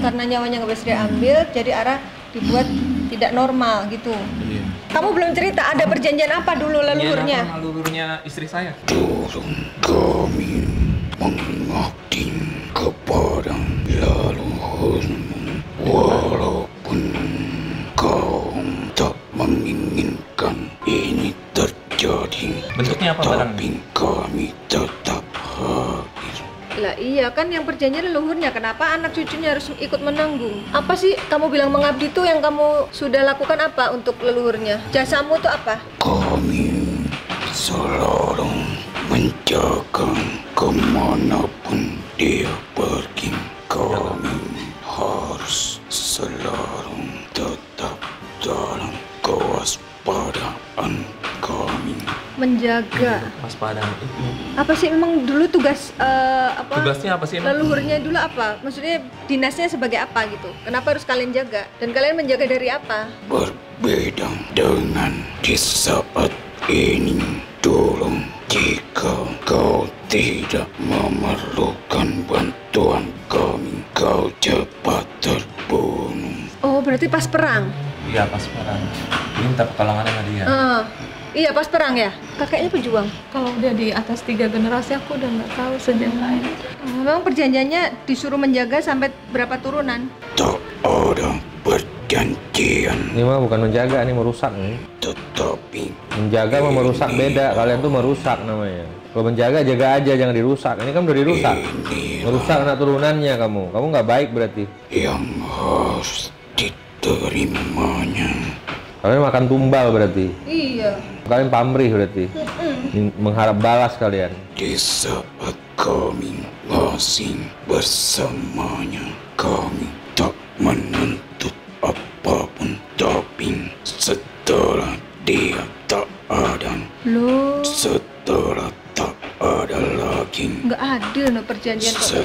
[SPEAKER 2] Karena nyawanya nggak bisa diambil, jadi Ara dibuat tidak normal gitu.
[SPEAKER 6] Iya.
[SPEAKER 2] Kamu belum cerita ada perjanjian apa dulu leluhurnya?
[SPEAKER 6] Iya, leluhurnya istri saya.
[SPEAKER 3] Dulu kami mengabdi kepada leluhurmu, walaupun kau tak menginginkan ini terjadi.
[SPEAKER 6] Bentuknya apa barangnya?
[SPEAKER 3] Tapi kami tetap hadir.
[SPEAKER 2] Lah iya kan yang perjanjian leluhurnya, kenapa anak cucunya harus ikut menanggung? Apa sih kamu bilang mengabdi tuh yang kamu sudah lakukan apa untuk leluhurnya? Jasamu tuh apa?
[SPEAKER 3] Kami selalu menjaga kemanapun dia pergi. Kami harus selalu tetap dalam kewaspadaan kami.
[SPEAKER 2] Menjaga.
[SPEAKER 6] Waspada itu.
[SPEAKER 2] Apa sih memang dulu tugas apa?
[SPEAKER 6] Tugasnya apa sih emang?
[SPEAKER 2] Leluhurnya dulu apa? Maksudnya dinasnya sebagai apa gitu? Kenapa harus kalian jaga? Dan kalian menjaga dari apa?
[SPEAKER 3] Berbeda dengan di saat ini. Dulu jika kau tidak memerlukan bantuan kami, kau cepat terbunuh.
[SPEAKER 2] Oh berarti pas perang?
[SPEAKER 6] Iya, pas perang. Minta pertolongan sama dia.
[SPEAKER 2] Iya pas perang ya? Kakeknya pejuang?
[SPEAKER 5] Kalau udah di atas 3 generasi aku udah nggak tahu sejarah lain.
[SPEAKER 2] Memang perjanjiannya disuruh menjaga sampai berapa turunan?
[SPEAKER 3] Tak ada perjanjian.
[SPEAKER 1] Ini mah bukan menjaga, ini merusak nih.
[SPEAKER 3] Tetapi
[SPEAKER 1] Menjaga sama merusak beda. Kalian tuh merusak namanya. Kalau menjaga, jaga aja, jangan dirusak. Ini kan udah dirusak. Merusak anak turunannya kamu. Kamu nggak baik berarti.
[SPEAKER 3] yang harus diterimanya.
[SPEAKER 1] Kalian makan tumbal berarti.
[SPEAKER 2] Iya.
[SPEAKER 1] Kalian pamrih berarti. Mengharap balas kalian.
[SPEAKER 3] Di saat kami masih bersamanya, kami tak menuntut apapun. Tapi setelah dia tak ada,
[SPEAKER 2] Loh,
[SPEAKER 3] setelah tak ada lagi,
[SPEAKER 2] nggak adil no perjanjian kok.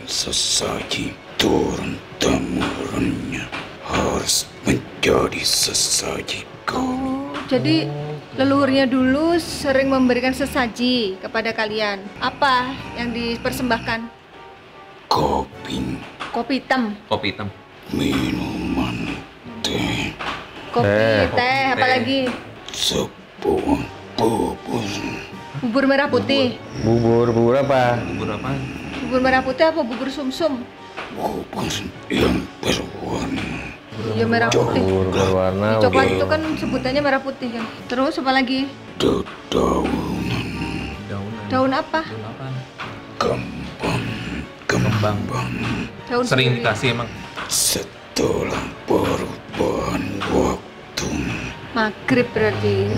[SPEAKER 3] sesaji turun temurunnya harus menjadi sesaji kami.
[SPEAKER 2] Oh, jadi leluhurnya dulu sering memberikan sesaji kepada kalian. Apa yang dipersembahkan?
[SPEAKER 3] Kopi,
[SPEAKER 2] Kopi hitam,
[SPEAKER 6] Kopi hitam.
[SPEAKER 3] minuman, teh,
[SPEAKER 2] kopi, teh, apa lagi?
[SPEAKER 3] sebuah bubur,
[SPEAKER 2] Bubur merah putih.
[SPEAKER 1] Bubur apa?
[SPEAKER 6] Bubur apa?
[SPEAKER 2] Bubur merah putih apa bubur sumsum?
[SPEAKER 3] bubur yang berwarna
[SPEAKER 2] Iya merah putih.
[SPEAKER 1] Bubur berwarna.
[SPEAKER 2] Di coklat itu kan sebutannya merah putih kan. Terus apa lagi?
[SPEAKER 3] dedaunan,
[SPEAKER 6] Daunan.
[SPEAKER 2] Daun apa?
[SPEAKER 6] Daun apa?
[SPEAKER 3] kembang,
[SPEAKER 2] Daun
[SPEAKER 6] Sering
[SPEAKER 2] sendiri.
[SPEAKER 6] dikasih emang.
[SPEAKER 3] setelah perubahan waktu.
[SPEAKER 2] Maghrib berarti.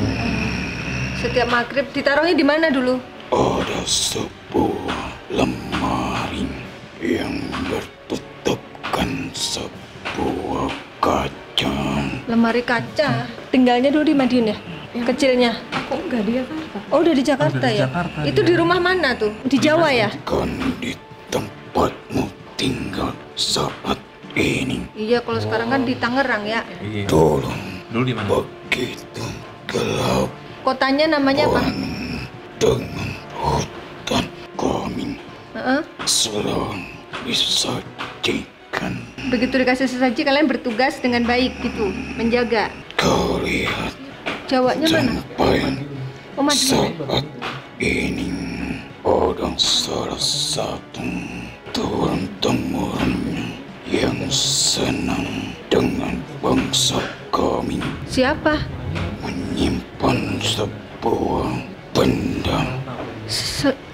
[SPEAKER 2] Setiap maghrib ditaruhnya di mana dulu?
[SPEAKER 3] Ada sebuah lemari yang bertutupkan sebuah kaca.
[SPEAKER 2] Lemari kaca. Tinggalnya dulu di Madiun ya? Kecilnya.
[SPEAKER 5] Kok enggak dia kan?
[SPEAKER 2] Oh udah di Jakarta
[SPEAKER 6] di
[SPEAKER 2] ya?
[SPEAKER 6] Jakarta,
[SPEAKER 2] Itu
[SPEAKER 6] dia.
[SPEAKER 2] di rumah mana tuh? Di Jawa ya?
[SPEAKER 3] Kan di tempatmu tinggal saat ini.
[SPEAKER 2] Iya kalau sekarang kan di Tangerang ya.
[SPEAKER 6] Iya.
[SPEAKER 3] Dulu
[SPEAKER 6] Dulu di mana?
[SPEAKER 3] begitu gelap
[SPEAKER 2] Kotanya namanya apa?
[SPEAKER 3] dengan hutan kami
[SPEAKER 2] Heeh.
[SPEAKER 3] selalu disajikan.
[SPEAKER 2] Begitu dikasih sesaji kalian bertugas dengan baik gitu, menjaga.
[SPEAKER 3] Kau lihat
[SPEAKER 2] Jawanya mana?
[SPEAKER 3] sampai
[SPEAKER 2] Oh Madiun.
[SPEAKER 3] saat ini ada salah satu turun temurunnya yang senang dengan bangsa kami
[SPEAKER 2] Siapa?
[SPEAKER 3] menyimpan sebuah benda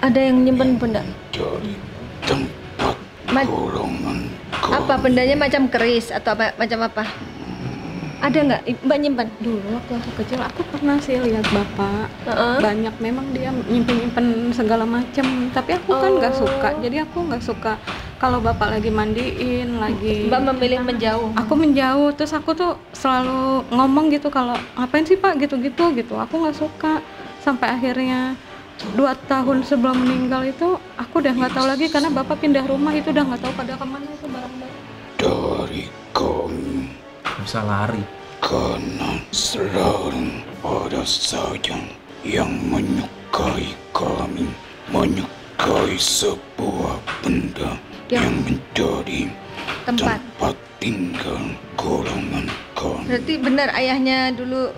[SPEAKER 2] Ada yang nyimpen benda?
[SPEAKER 3] dari tempat
[SPEAKER 2] Ma-
[SPEAKER 3] golongan kami.
[SPEAKER 2] Apa bendanya macam keris atau macam apa? Ada nggak Mbak nyimpan?
[SPEAKER 5] Dulu waktu aku kecil aku pernah sih lihat bapak
[SPEAKER 2] Heeh.
[SPEAKER 5] banyak memang dia nyimpen segala macam, tapi aku kan nggak suka, jadi aku nggak suka kalau bapak lagi mandiin lagi.
[SPEAKER 2] Mbak memilih menjauh.
[SPEAKER 5] Aku menjauh, terus aku tuh selalu ngomong gitu kalau ngapain sih pak gitu-gitu gitu, aku nggak suka. Sampai akhirnya 2 tahun sebelum meninggal itu aku udah nggak tahu lagi karena bapak pindah rumah, itu udah nggak tahu pada kemana itu barang-barang.
[SPEAKER 3] Dari kami
[SPEAKER 6] Bisa lari.
[SPEAKER 3] karena selalu ada saja yang menyukai kami, menyukai sebuah benda yang menjadi
[SPEAKER 2] Tempat.
[SPEAKER 3] tempat tinggal golongan kami.
[SPEAKER 2] Berarti benar ayahnya dulu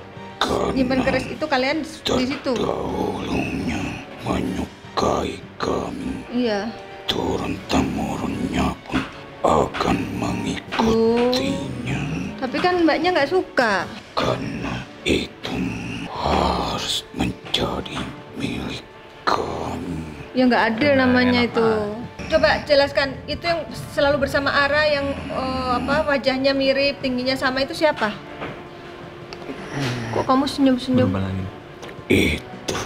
[SPEAKER 2] nyimpen
[SPEAKER 3] Karena
[SPEAKER 2] keris itu kalian di situ.
[SPEAKER 3] terdahulunya menyukai kami,
[SPEAKER 2] Iya.
[SPEAKER 3] turun temurunnya pun akan mengikutinya.
[SPEAKER 2] Tapi kan mbaknya nggak suka.
[SPEAKER 3] Karena itu harus menjadi milik kami.
[SPEAKER 2] Ya nggak adil
[SPEAKER 6] Nah,
[SPEAKER 2] namanya
[SPEAKER 6] enak
[SPEAKER 2] itu. Coba jelaskan, itu yang selalu bersama Ara yang wajahnya mirip, tingginya sama itu siapa? Kok kamu senyum-senyum?
[SPEAKER 6] Berapa lagi?
[SPEAKER 3] Itu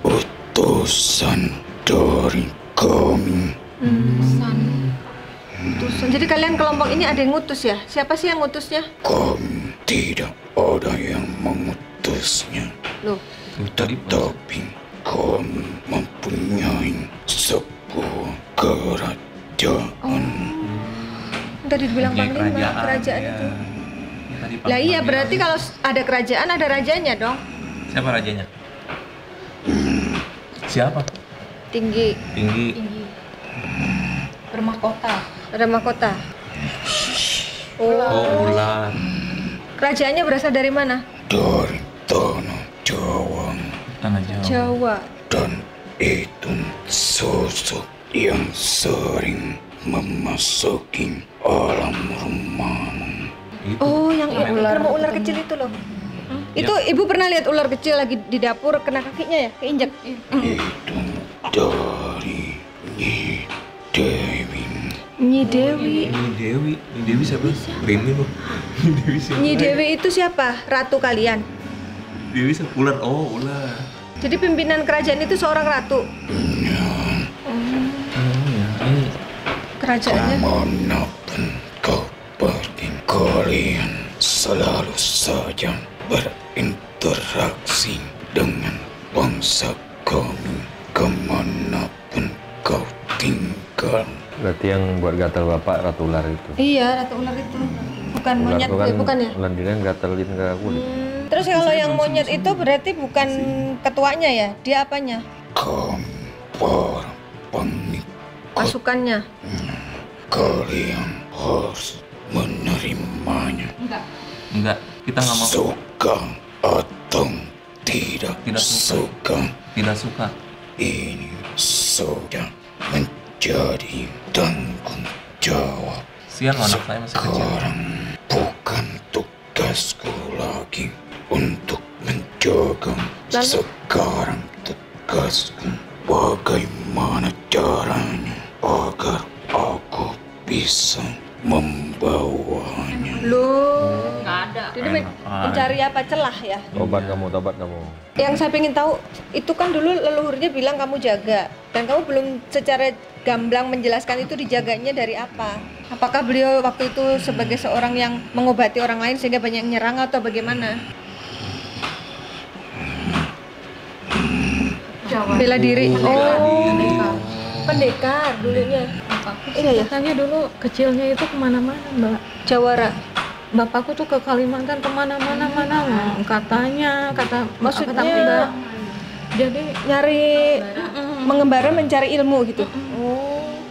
[SPEAKER 3] utusan dari kami.
[SPEAKER 2] Utusan. Jadi kalian kelompok ini ada yang ngutus ya? Siapa sih yang ngutusnya?
[SPEAKER 3] Kami tidak ada yang mengutusnya,
[SPEAKER 2] Loh,
[SPEAKER 3] tetapi kami mempunyai sebuah kerajaan.
[SPEAKER 2] tadi dibilang
[SPEAKER 6] Punya
[SPEAKER 2] panglima, kerajaan
[SPEAKER 6] ya.
[SPEAKER 2] itu.
[SPEAKER 6] Ya, tadi
[SPEAKER 2] Lah iya,
[SPEAKER 6] panglima
[SPEAKER 2] berarti
[SPEAKER 6] bilang.
[SPEAKER 2] kalau ada kerajaan ada rajanya dong.
[SPEAKER 6] Siapa rajanya? Siapa?
[SPEAKER 2] Tinggi,
[SPEAKER 6] Tinggi.
[SPEAKER 5] Bermahkota.
[SPEAKER 2] ada mahkota.
[SPEAKER 6] Oh, ular.
[SPEAKER 2] Kerajaannya berasal dari mana?
[SPEAKER 3] Dari tanah Jawa,
[SPEAKER 6] Tanah Jawa.
[SPEAKER 2] Jawa.
[SPEAKER 3] dan itu sosok yang sering memasuki alam rumahmu.
[SPEAKER 2] Oh, yang ular kecil itu loh. Itu ibu pernah lihat ular kecil lagi di dapur kena kakinya ya, keinjek.
[SPEAKER 3] Itu dari Nyi Dewi.
[SPEAKER 2] Nyi Dewi.
[SPEAKER 6] Nyi Dewi siapa? Remi loh. Nyi Dewi siapa?
[SPEAKER 2] Nyi Dewi itu siapa? Ratu kalian.
[SPEAKER 6] Dewi siapa? Ular. Oh, ular.
[SPEAKER 2] Jadi pimpinan kerajaan itu seorang ratu. Kerajaannya.
[SPEAKER 3] Kemanapun kau pergi, kalian selalu saja berinteraksi dengan bangsa kami kemanapun kau tinggal.
[SPEAKER 1] Berarti yang buat gatal bapak ratu ular itu.
[SPEAKER 2] Iya, ratu ular itu. Bukan
[SPEAKER 1] Ular
[SPEAKER 2] monyet,
[SPEAKER 1] itu kan
[SPEAKER 2] bukan ya?
[SPEAKER 1] ular dia gatalin ke kulit.
[SPEAKER 2] Terus kalau yang monyet itu berarti bukan ketuanya ya? Dia apanya?
[SPEAKER 3] Kami para pengikut,
[SPEAKER 2] Pasukannya.
[SPEAKER 3] kalian harus menerimanya.
[SPEAKER 6] Enggak, kita nggak mau.
[SPEAKER 3] Suka atau tidak,
[SPEAKER 6] Tidak suka. Tidak suka.
[SPEAKER 3] ini sudah menjadi tanggung jawab.
[SPEAKER 6] Siang anak saya masih kecil.
[SPEAKER 3] Sekarang bukan tugasku lagi untuk menjaga.
[SPEAKER 2] Lalu?
[SPEAKER 3] Sekarang tugasku bagaimana caranya agar aku bisa membawanya.
[SPEAKER 2] Loh.
[SPEAKER 4] Nggak ada.
[SPEAKER 2] Jadi mencari apa celah ya?
[SPEAKER 1] Tobat kamu.
[SPEAKER 2] Yang saya pengen tahu, itu kan dulu leluhurnya bilang kamu jaga. Dan kamu belum secara gamblang menjelaskan itu dijaganya dari apa? Apakah beliau waktu itu sebagai seorang yang mengobati orang lain sehingga banyak yang nyerang atau bagaimana? Bela diri. Pendekar dulunya. Iya ya.
[SPEAKER 4] Katanya dulu kecilnya itu kemana-mana, Mbak.
[SPEAKER 2] Jawara.
[SPEAKER 4] Bapakku tuh ke Kalimantan kemana-mana, kata
[SPEAKER 2] Maksudnya
[SPEAKER 4] Mbak. Jadi
[SPEAKER 2] nyari mengembara mencari ilmu gitu.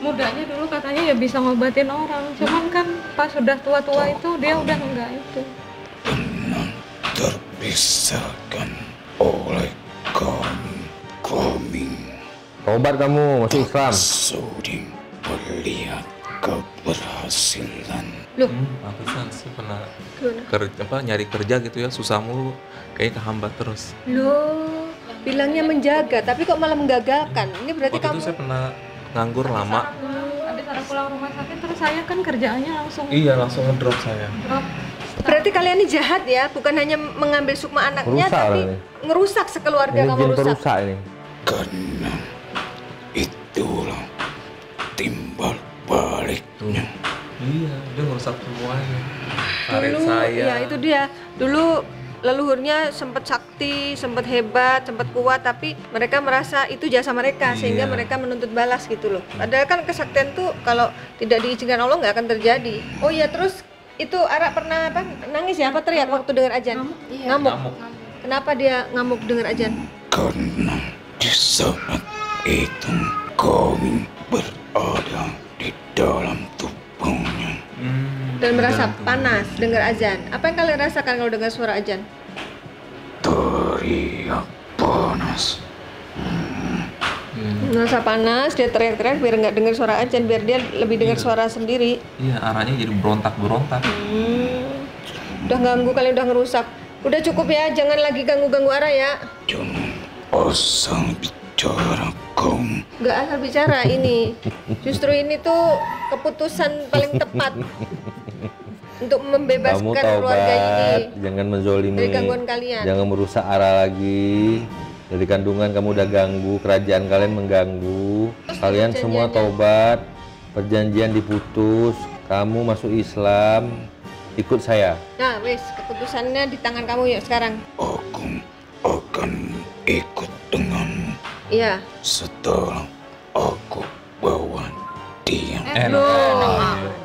[SPEAKER 4] mudanya dulu katanya ya bisa ngobatin orang, cuman kan pas sudah tua-tua itu dia udah enggak itu.
[SPEAKER 3] Benar terpisahkan oleh kami
[SPEAKER 1] Tobat kamu, masuk Islam.
[SPEAKER 3] sudi melihat keberhasilan.
[SPEAKER 2] Loh,
[SPEAKER 6] Pantesan sih pernah
[SPEAKER 2] gimana?
[SPEAKER 6] nyari kerja gitu ya, susah mulu, kayaknya kehambat terus.
[SPEAKER 2] Loh, bilangnya menjaga, tapi kok malah menggagalkan. Ini berarti
[SPEAKER 6] Waktu
[SPEAKER 2] kamu
[SPEAKER 6] itu saya pernah nganggur lama.
[SPEAKER 4] Habis ada pulang rumah sakit terus saya kan kerjaannya langsung
[SPEAKER 6] Iya, langsung ngedrop saya.
[SPEAKER 4] drop.
[SPEAKER 2] berarti kalian ini jahat ya, bukan hanya mengambil sukma anaknya,
[SPEAKER 1] Merusak
[SPEAKER 2] tapi
[SPEAKER 1] ini.
[SPEAKER 2] ngerusak sekeluarga
[SPEAKER 1] Ini
[SPEAKER 2] kamu
[SPEAKER 1] jin
[SPEAKER 2] rusak.
[SPEAKER 1] perusak ini.
[SPEAKER 3] Karena itulah timbal baliknya.
[SPEAKER 6] Iya, dia ngerusak semuanya. Karir
[SPEAKER 2] Dulu,
[SPEAKER 6] saya.
[SPEAKER 2] ya itu dia. Dulu leluhurnya sempat sakti, sempat hebat, sempat kuat, tapi mereka merasa itu jasa mereka sehingga
[SPEAKER 6] Iya.
[SPEAKER 2] mereka menuntut balas gitu loh. Padahal kan kesaktian tuh kalau tidak diizinkan Allah nggak akan terjadi. Oh iya, terus itu Ara pernah apa? Nangis ya? Apa teriak waktu dengar azan? Ngamuk.
[SPEAKER 6] Ngamuk.
[SPEAKER 2] Kenapa dia ngamuk dengar azan?
[SPEAKER 3] Karena di saat itu kami berada di dalam tubuhnya.
[SPEAKER 2] Dan merasa panas dengar azan. Apa yang kalian rasakan kalau dengar suara azan?
[SPEAKER 3] Teriak panas.
[SPEAKER 2] Merasa panas, dia teriak-teriak biar nggak dengar suara azan, biar dia lebih dengar suara sendiri.
[SPEAKER 6] Iya, arahnya jadi berontak-berontak.
[SPEAKER 2] Udah ganggu, kalian udah ngerusak. Udah cukup ya, jangan lagi ganggu-ganggu Ara ya.
[SPEAKER 3] Jangan asal bicara kau.
[SPEAKER 2] Nggak asal bicara ini. Justru ini tuh keputusan paling tepat untuk
[SPEAKER 1] Kamu
[SPEAKER 2] membebaskan keluarga ini
[SPEAKER 1] taubat, jangan menzolimi,
[SPEAKER 2] dari gangguan kalian.
[SPEAKER 1] jangan merusak Ara lagi. Dari kandungan kamu udah ganggu, kerajaan kalian mengganggu. Kalian semua taubat, perjanjian diputus, kamu masuk Islam, ikut saya.
[SPEAKER 2] Nah, wes, keputusannya di tangan kamu yuk sekarang.
[SPEAKER 3] Aku akan ikut denganmu
[SPEAKER 2] Iya.
[SPEAKER 3] setelah aku bawa dia.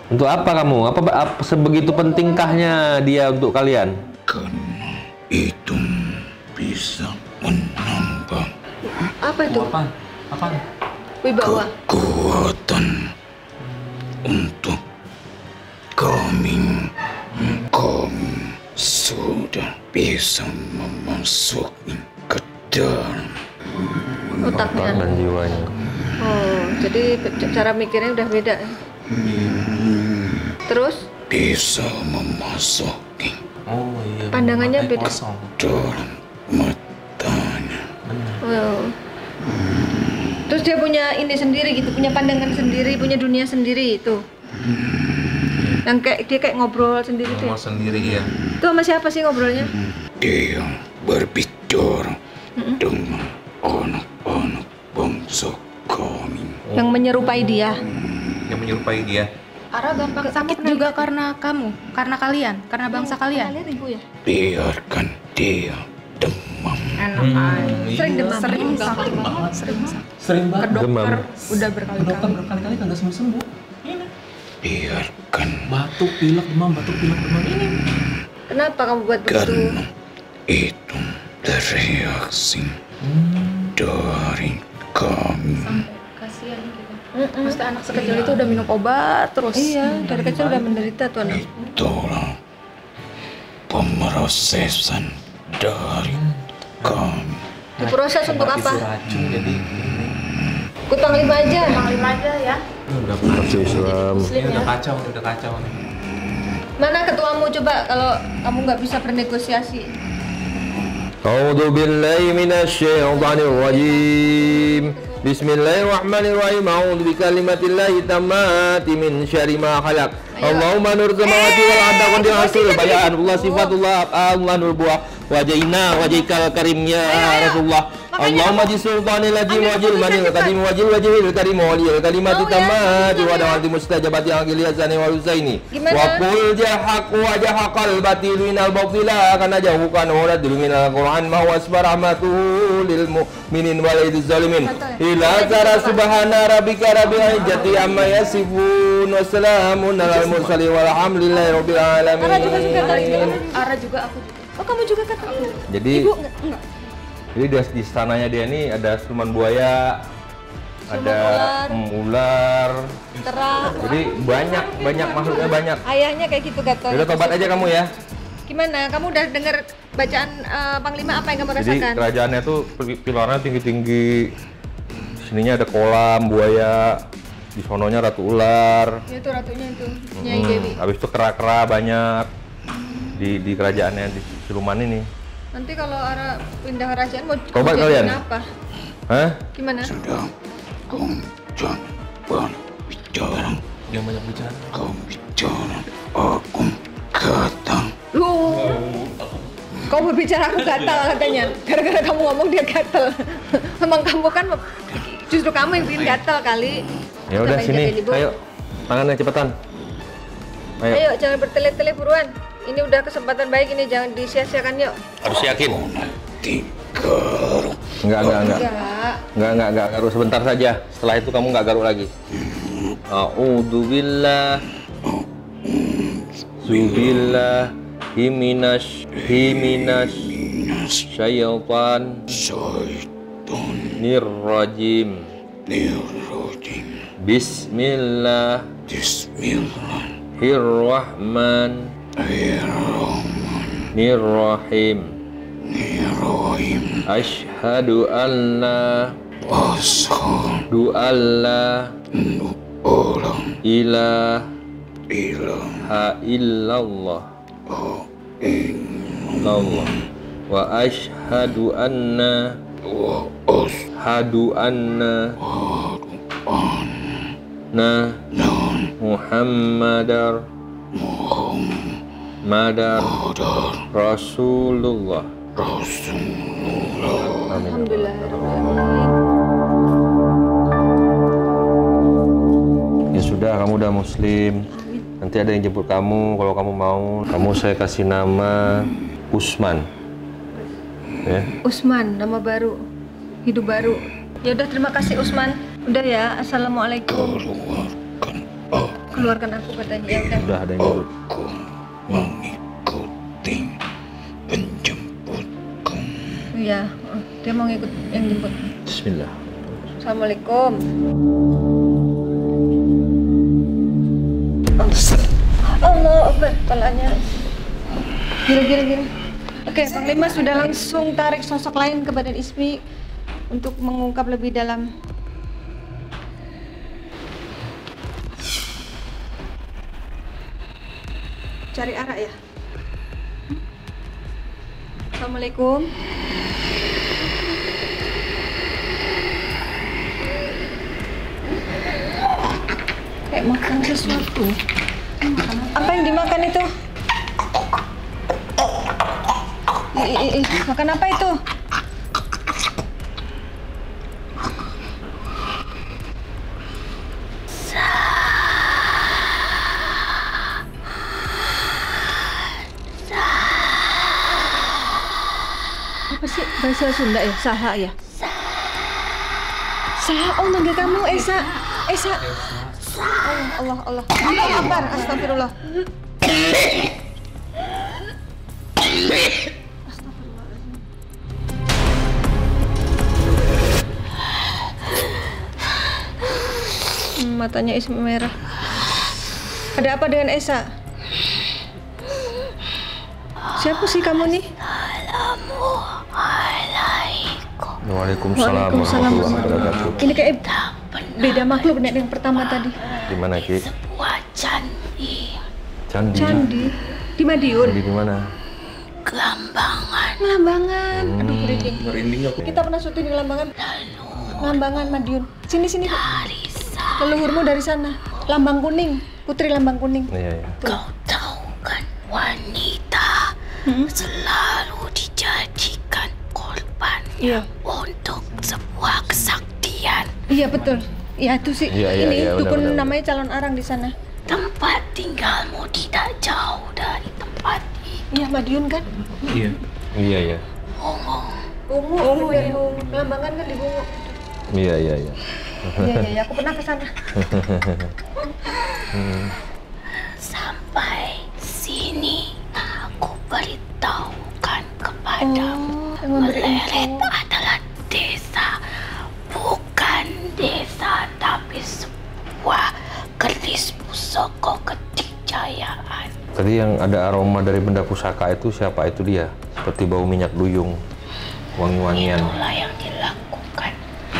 [SPEAKER 1] Untuk apa kamu? Apa sebegitu pentingkahnya dia untuk kalian?
[SPEAKER 3] Karena itu bisa menambah
[SPEAKER 2] Apa itu?
[SPEAKER 6] Apa?
[SPEAKER 2] Wibawa.
[SPEAKER 3] kekuatan untuk kami. Kami sudah bisa memasuki ke dalam
[SPEAKER 2] Otaknya.
[SPEAKER 1] Dan jiwanya.
[SPEAKER 2] Oh, jadi cara mikirnya udah beda. Terus
[SPEAKER 3] bisa memasuki
[SPEAKER 6] Oh iya.
[SPEAKER 2] Pandangannya
[SPEAKER 6] matanya
[SPEAKER 2] beda.
[SPEAKER 6] kosong.
[SPEAKER 3] dalam matanya.
[SPEAKER 2] wow. Terus dia punya ini sendiri gitu, punya pandangan sendiri, punya dunia sendiri itu. Yang kayak dia kayak ngobrol sendiri tuh.
[SPEAKER 6] Ngomong sendiri ya.
[SPEAKER 2] Itu sama siapa sih ngobrolnya?
[SPEAKER 3] Dia berbicara dengan anak-anak bangsa kami.
[SPEAKER 2] Yang menyerupai dia.
[SPEAKER 6] Yang menyerupai dia.
[SPEAKER 5] Ara gampang sakit juga karena kamu, karena kalian, karena bangsa kalian.
[SPEAKER 2] Kalian ibu ya?
[SPEAKER 3] Biarkan dia demam.
[SPEAKER 5] Enak aja.
[SPEAKER 2] Sering demam.
[SPEAKER 5] Sering sakit banget, sering sakit.
[SPEAKER 6] Sering
[SPEAKER 5] Ke
[SPEAKER 6] banget.
[SPEAKER 5] dokter
[SPEAKER 1] Demam.
[SPEAKER 5] udah
[SPEAKER 6] Ke dokter
[SPEAKER 5] berkali-kali.
[SPEAKER 6] berkali-kali kagak sembuh-sembuh. Ini.
[SPEAKER 3] Biarkan
[SPEAKER 6] Batuk, pilek, demam, batuk, pilek, demam. Ini.
[SPEAKER 2] Kenapa kamu buat begitu?
[SPEAKER 3] karena itu bereaksi dari kami.
[SPEAKER 5] Kasihan gitu. Pasti anak sekecil itu udah minum obat terus.
[SPEAKER 2] Iya, dari kecil udah menderita tuh anak.
[SPEAKER 3] Itulah pemrosesan dari kami.
[SPEAKER 2] Diproses untuk
[SPEAKER 6] Obat
[SPEAKER 2] apa?
[SPEAKER 6] itu racun, jadi
[SPEAKER 2] Ikut Panglima aja.
[SPEAKER 5] Panglima aja ya.
[SPEAKER 6] udah
[SPEAKER 1] Masuk Islam.
[SPEAKER 6] ini udah kacau, udah kacau nih.
[SPEAKER 2] Mana ketuamu coba kalau kamu nggak bisa bernegosiasi?
[SPEAKER 1] A'udzu billahi minasyaitonir rajim. Bismillahirrahmanirrahim. A'udzu bikalimatillahi tammati min syarri ma khalaq. Allahumma nur samawati wal ardi wa qadil hasil bayaan Allah sifatullah Allah nur buah wajhina wajhikal karim ya Rasulullah. Allahumma jisultanil ajim wajil manil qadim wajil wajhil karim waliyil kalimati tammati wa da'wati mustajabati aqil yazani wa husaini.
[SPEAKER 2] Gimana?
[SPEAKER 1] Wa qul jahaq wa jahaqal batil minal batila kana jahukan wa radul minal Qur'an ma huwa asbarahmatuhu lil mu'minin wa lil zalimin. Ila tara subhana rabbika rabbil izzati amma yasifun wa salamun alal mursalin walhamdulillahi rabbil alamin.
[SPEAKER 2] Ara juga suka kali.
[SPEAKER 5] Ara juga, aku juga.
[SPEAKER 2] Oh kamu juga kata aku.
[SPEAKER 1] Jadi
[SPEAKER 2] Ibu enggak.
[SPEAKER 1] jadi di sananya dia ini ada siluman buaya, ada ular.
[SPEAKER 2] Terang.
[SPEAKER 1] Jadi banyak makhluknya banyak.
[SPEAKER 2] Ayahnya kayak gitu gatel.
[SPEAKER 1] Udah tobat aja kamu ya.
[SPEAKER 2] Gimana? Kamu udah dengar bacaan Panglima apa yang kamu
[SPEAKER 1] Jadi
[SPEAKER 2] rasakan?
[SPEAKER 1] kerajaannya tuh pilarnya tinggi-tinggi. Sininya ada kolam buaya, di sononya ratu ular.
[SPEAKER 2] Ya itu ratunya itu, Nyai Dewi.
[SPEAKER 1] Habis itu kera-kera banyak di kerajaannya di siluman ini.
[SPEAKER 2] Nanti kalau Ara pindah kerajaan mau
[SPEAKER 1] Tobat
[SPEAKER 2] jadi
[SPEAKER 1] kalian?
[SPEAKER 2] apa?
[SPEAKER 1] Hah?
[SPEAKER 2] Gimana?
[SPEAKER 3] Sedang kau jangan banyak bicara.
[SPEAKER 6] Dia banyak bicara.
[SPEAKER 3] Kau bicara, aku kata.
[SPEAKER 2] Lu kau berbicara aku gatal katanya. Gara-gara kamu ngomong dia gatal. Emang kamu kan justru kamu yang bikin gatal kali.
[SPEAKER 1] Ya udah
[SPEAKER 2] Sampai
[SPEAKER 1] sini,
[SPEAKER 2] jadi ibu.
[SPEAKER 1] ayo tangannya cepetan.
[SPEAKER 2] Ayo jangan bertele-tele buruan. Ini udah kesempatan baik ini, jangan disia-siakan yuk.
[SPEAKER 1] Harus yakin.
[SPEAKER 3] Tiga
[SPEAKER 1] Enggak.
[SPEAKER 2] Enggak.
[SPEAKER 1] Enggak garuk sebentar saja. Setelah itu kamu enggak garuk lagi. A'udzubillah. Zubillah himinas syaitan
[SPEAKER 3] syaitan
[SPEAKER 1] nirrajim.
[SPEAKER 3] nirrojim.
[SPEAKER 1] Bismillah
[SPEAKER 3] Bismillahirrahmanirrahim.
[SPEAKER 1] Nirrahim. Asyhadu an la ilaha illallah wa asyhadu anna Muhammadar Rasulullah. Amin.
[SPEAKER 2] Alhamdulillah.
[SPEAKER 1] Ya sudah, kamu udah muslim. Nanti ada yang jemput kamu kalau kamu mau. Kamu saya kasih nama Usman. Ya.
[SPEAKER 2] Usman, nama baru, hidup baru. Ya udah, terima kasih Usman. Udah ya, assalamualaikum. Keluarkan aku katanya. Ya udah.
[SPEAKER 1] Udah ada yang jemput.
[SPEAKER 3] Aku mengikuti penjemputku.
[SPEAKER 2] Iya, dia mau ngikut yang jemput.
[SPEAKER 1] Bismillah.
[SPEAKER 2] Assalamualaikum. Allah Akbar, palanya. Gira. Oke, Panglima sudah langsung tarik sosok lain ke badan Ismi untuk mengungkap lebih dalam. cari Ara ya. Assalamualaikum. Kayak makan sesuatu. Apa yang dimakan itu? Makan apa itu? Apa sih bahasa Sunda ya? Saha ya? Saha, oh manggil kamu Esa. Esa. Allah. Allah Akbar, astagfirullah. Matanya Esa merah. Ada apa dengan Esa? Siapa sih kamu nih?
[SPEAKER 1] Waalaikumsalam warahmatullahi wabarakatuh.
[SPEAKER 2] Ini kayak beda makhluk nih yang pertama tadi.
[SPEAKER 1] Di mana, Ki?
[SPEAKER 7] Sebuah candi.
[SPEAKER 2] Candi? Di Madiun?
[SPEAKER 1] Candi di mana?
[SPEAKER 7] Lambangan.
[SPEAKER 2] Lambangan. Aduh, merinding.
[SPEAKER 6] Merinding aku.
[SPEAKER 2] Kita pernah syuting di Lambangan. Lambangan Madiun. Sini.
[SPEAKER 7] Larissa,
[SPEAKER 2] Leluhurmu dari sana. Lambang kuning. Putri Lambang kuning.
[SPEAKER 1] Iya.
[SPEAKER 7] kau tahu kan wanita selalu dijadikan korban
[SPEAKER 2] Iya.
[SPEAKER 7] untuk sebuah kesaktian.
[SPEAKER 2] Iya betul. Iya itu sih. Ini
[SPEAKER 1] benar,
[SPEAKER 2] dukun
[SPEAKER 1] benar.
[SPEAKER 2] namanya Calon Arang di sana.
[SPEAKER 7] Tempat tinggalmu tidak jauh dari tempat ini.
[SPEAKER 2] Iya Madiun kan?
[SPEAKER 6] Iya.
[SPEAKER 1] Iya.
[SPEAKER 2] Ungu ya. Lambangan kan di Bungu.
[SPEAKER 1] Iya.
[SPEAKER 2] Iya, aku pernah ke sana.
[SPEAKER 7] Sampai sini aku beritahukan kepadamu.
[SPEAKER 2] Yang memberi
[SPEAKER 7] Meleret
[SPEAKER 2] info.
[SPEAKER 7] adalah desa, bukan desa tapi sebuah keris pusaka kedikjayaan.
[SPEAKER 1] Tadi yang ada aroma dari benda pusaka itu siapa? Itu dia. Seperti bau minyak duyung, wangi-wangian.
[SPEAKER 7] Itulah yang dilakukan.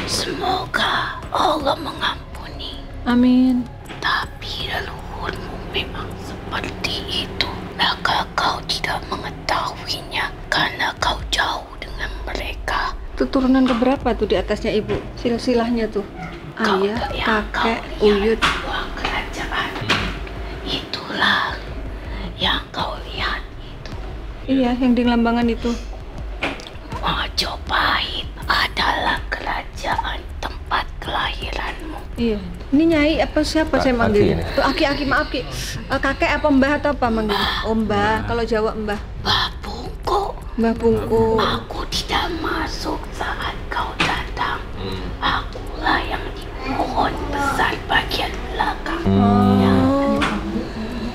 [SPEAKER 7] Semoga Allah mengampuni.
[SPEAKER 2] Amin.
[SPEAKER 7] Tapi leluhurmu memang seperti itu. Maka kau tidak mengetahuinya karena kau jauh dengan mereka.
[SPEAKER 2] Itu turunan keberapa tuh di atasnya ibu? Silsilahnya tuh. Ayah, kakek, uyut.
[SPEAKER 7] Sebuah kerajaan. Itulah yang kau lihat itu.
[SPEAKER 2] Iya, yang di Lambangan itu.
[SPEAKER 7] Majapahit adalah kerajaan tempat kelahiranmu.
[SPEAKER 2] Iya. Ini Nyai apa siapa saya
[SPEAKER 1] Aki
[SPEAKER 2] manggilnya?
[SPEAKER 1] ini.
[SPEAKER 2] Tuh Aki maaf Ki. Kakek apa Mbah atau apa manggilnya? Oh Mbah, kalau Jawa Mbah.
[SPEAKER 7] Babungku,
[SPEAKER 2] Mbah Bungku.
[SPEAKER 7] aku tidak masuk saat kau datang. Akulah yang di pohon besar bagian belakang.
[SPEAKER 2] Oh.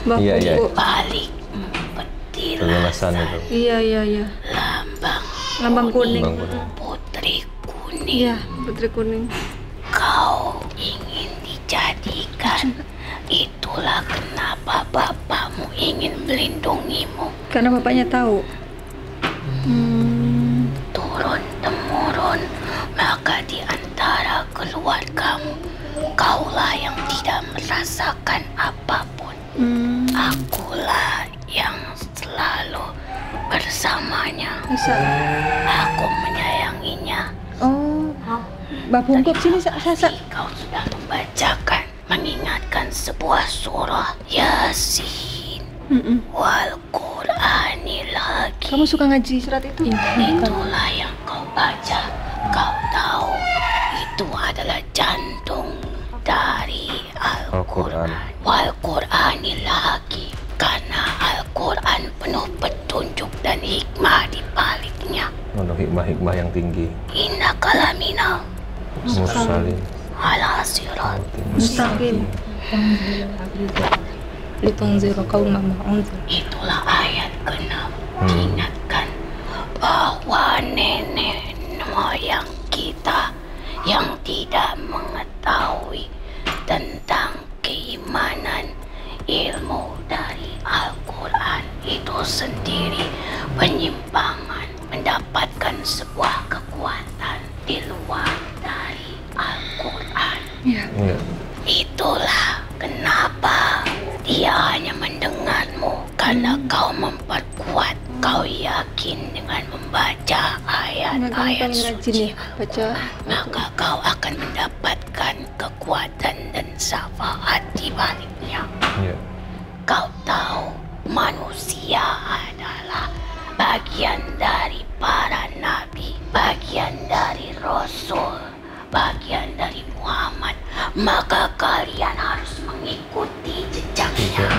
[SPEAKER 2] Mbah
[SPEAKER 1] Iya.
[SPEAKER 2] Bungku.
[SPEAKER 7] Balik
[SPEAKER 1] Kelelasan
[SPEAKER 7] petilasan
[SPEAKER 1] itu.
[SPEAKER 2] Iya.
[SPEAKER 7] lambang
[SPEAKER 2] Lambang kuning.
[SPEAKER 1] Bang Kuning.
[SPEAKER 7] putri kuning.
[SPEAKER 2] Iya, putri kuning.
[SPEAKER 7] Kau ingin dijadikan. Itulah kenapa bapakmu ingin melindungimu.
[SPEAKER 2] Karena bapaknya tahu.
[SPEAKER 7] Turun-temurun, maka di antara keluargamu, kaulah yang tidak merasakan apapun. Akulah yang selalu bersamanya.
[SPEAKER 2] Bisa.
[SPEAKER 7] Aku menyayanginya.
[SPEAKER 2] Oh. Mbah Bungkuk sini Sasa.
[SPEAKER 7] Kau sudah membacakan, mengingatkan sebuah surah Yasin. Wal Qur'anil Hakim.
[SPEAKER 2] Kamu suka ngaji surat itu?
[SPEAKER 7] Itulah yang kau baca. Kau tahu itu adalah jantung dari Al-Quran. Wal Qur'anil Hakim. Karena Al-Quran penuh petunjuk dan hikmah di baliknya.
[SPEAKER 1] Ada hikmah-hikmah yang tinggi.
[SPEAKER 7] Inna kalamina
[SPEAKER 1] Mursalin.
[SPEAKER 7] ala sirat.
[SPEAKER 2] Mustaqim.
[SPEAKER 5] Litunzira qauman ma unzir.
[SPEAKER 7] Itulah ayat ke-6. Diingatkan bahwa nenek moyang kita yang tidak mengetahui tentang keimanan ilmu dari Al-Quran itu sendiri penyimpangan, mendapatkan sebuah kekuatan di luar dari Al-Quran.
[SPEAKER 1] Iya.
[SPEAKER 7] Itulah kenapa dia hanya mendengarmu karena Karena kau memperkuat, kau yakin dengan membaca ayat-ayat suci, maka kau akan mendapatkan kekuatan dan syafaat di baliknya. Kau tahu manusia adalah bagian dari para nabi, bagian dari Rasul, bagian dari Muhammad. Maka kalian harus mengikuti jejaknya.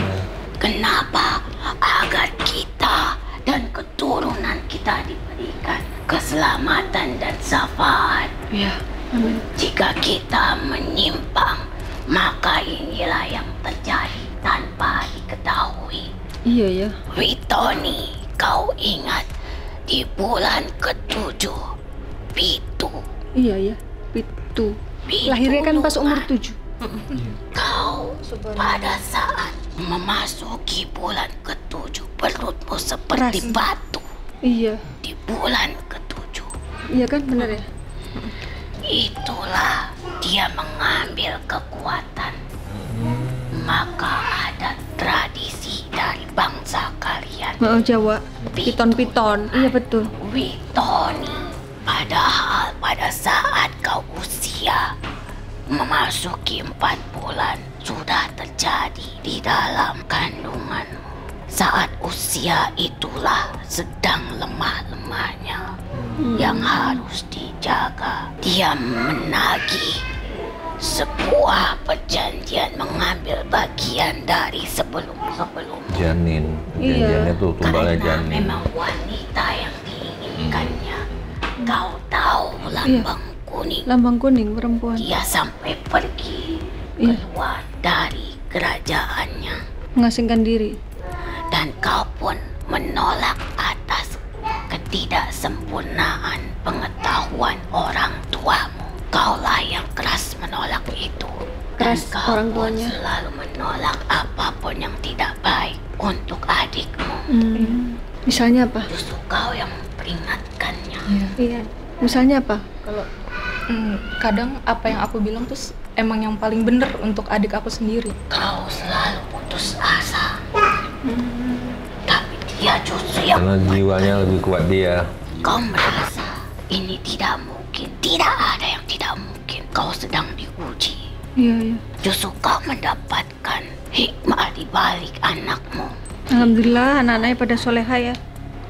[SPEAKER 7] Kenapa? Agar kita dan keturunan kita diberikan keselamatan dan syafaat.
[SPEAKER 5] Ya, amin.
[SPEAKER 7] Jika kita menyimpang, maka inilah yang terjadi tanpa diketahui.
[SPEAKER 5] Iya ya.
[SPEAKER 7] Witoni, kau ingat di bulan ke-7 Pitu.
[SPEAKER 5] Iya ya, Pitu. Lahirnya kan pas umur 7.
[SPEAKER 7] Kau pada saat memasuki bulan ke-7 perutmu seperti batu.
[SPEAKER 5] Iya.
[SPEAKER 7] Di bulan ke-7.
[SPEAKER 5] Iya kan, benar ya?
[SPEAKER 7] Itulah dia mengambil kekuatan. Maka ada tradisi dari bangsa kalian.
[SPEAKER 5] Oh, Jawa. Piton-piton. Iya betul.
[SPEAKER 7] Witoni. Padahal pada saat kau usia memasuki 4 bulan sudah terjadi di dalam kandunganmu. Saat usia itulah sedang lemah-lemahnya yang harus dijaga. Dia menagih sebuah perjanjian mengambil bagian dari sebelum-sebelumnya.
[SPEAKER 1] Janin. Janjiannya tuh tumbalnya
[SPEAKER 7] Karena
[SPEAKER 1] janin.
[SPEAKER 7] memang wanita yang diinginkannya. Kau tahu lambang kuning.
[SPEAKER 5] Lambang kuning perempuan.
[SPEAKER 7] Dia sampai pergi keluar dari kerajaannya.
[SPEAKER 5] Mengasingkan diri.
[SPEAKER 7] Dan kau pun menolak atas ketidaksempurnaan pengetahuan orang tuamu. Kaulah yang keras menolak itu.
[SPEAKER 5] Keras
[SPEAKER 7] Dan kau
[SPEAKER 5] orang
[SPEAKER 7] pun
[SPEAKER 5] tuanya.
[SPEAKER 7] selalu menolak apapun yang tidak baik untuk adikmu.
[SPEAKER 5] Misalnya apa?
[SPEAKER 7] Justru kau yang memperingatkannya.
[SPEAKER 5] Iya. Misalnya apa? Kalau kadang apa yang aku bilang tuh emang yang paling bener untuk adik aku sendiri.
[SPEAKER 7] Kau selalu putus asa. Tapi dia justru yang
[SPEAKER 1] Karena jiwanya lebih kuat dia.
[SPEAKER 7] kau merasa ini tidak mungkin. Tidak ada yang tidak mungkin. Kau sedang diuji.
[SPEAKER 5] Iya, iya.
[SPEAKER 7] Justru kau mendapatkan hikmah di balik anakmu.
[SPEAKER 5] Alhamdulillah anak-anaknya pada soleha ya.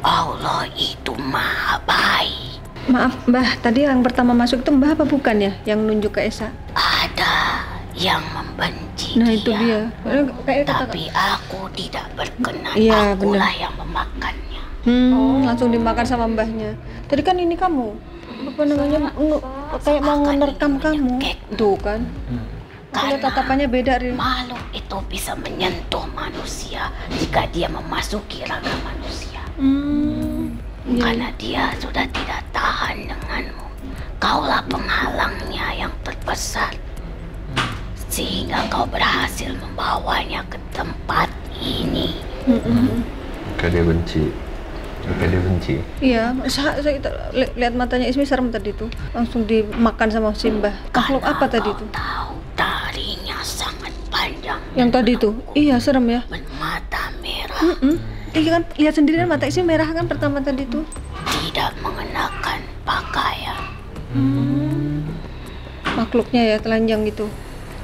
[SPEAKER 7] Allah itu maha baik.
[SPEAKER 5] Maaf Mbah, tadi yang pertama masuk itu Mbah apa bukan ya? Yang nunjuk ke Esa.
[SPEAKER 7] Ada yang membenci
[SPEAKER 5] Nah itu dia. Kayak kata
[SPEAKER 7] Tapi aku tidak berkenan.
[SPEAKER 5] Iya,
[SPEAKER 7] Akulah yang memakannya.
[SPEAKER 5] langsung dimakan sama mbahnya. Tadi kan ini kamu apa namanya kayak mau menerkam kamu. Tuh kan. Karena tatapannya beda Rin.
[SPEAKER 7] Makhluk itu bisa menyentuh manusia jika dia memasuki raga manusia.
[SPEAKER 5] Iya.
[SPEAKER 7] Karena dia sudah tidak tahan denganmu. Kaulah penghalangnya yang terbesar. Sehingga kau berhasil membawanya ke tempat ini.
[SPEAKER 1] Maka dia benci.
[SPEAKER 5] Iya, saya lihat matanya Ismi serem tadi tuh. Langsung dimakan sama si Mbah. Makhluk apa tadi tuh?
[SPEAKER 7] Tahu taringnya sangat panjang.
[SPEAKER 5] Yang tadi tuh. Iya, serem ya.
[SPEAKER 7] Bermata merah.
[SPEAKER 5] Iya kan, lihat sendiri kan mata Ismi merah kan pertama tadi tuh.
[SPEAKER 7] Tidak mengenakan pakaian.
[SPEAKER 5] Makhluknya ya telanjang gitu.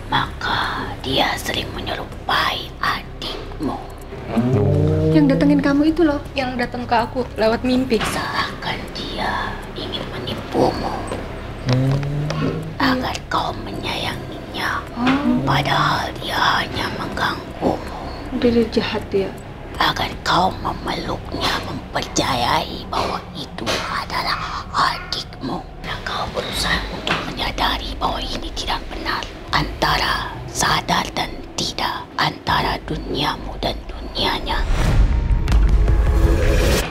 [SPEAKER 7] Maka dia sering menyerupai adikmu.
[SPEAKER 5] Yang datengin kamu itu loh. Yang datang ke aku lewat mimpi.
[SPEAKER 7] Seakan dia ingin menipumu. Agar kau menyayanginya. Padahal dia hanya mengganggumu.
[SPEAKER 5] Dia jahat dia.
[SPEAKER 7] Agar kau memeluknya, mempercayai bahwa itu adalah adikmu. Dan kau berusaha untuk menyadari bahwa ini tidak benar. Antara sadar dan tidak. Antara duniamu dan dunianya.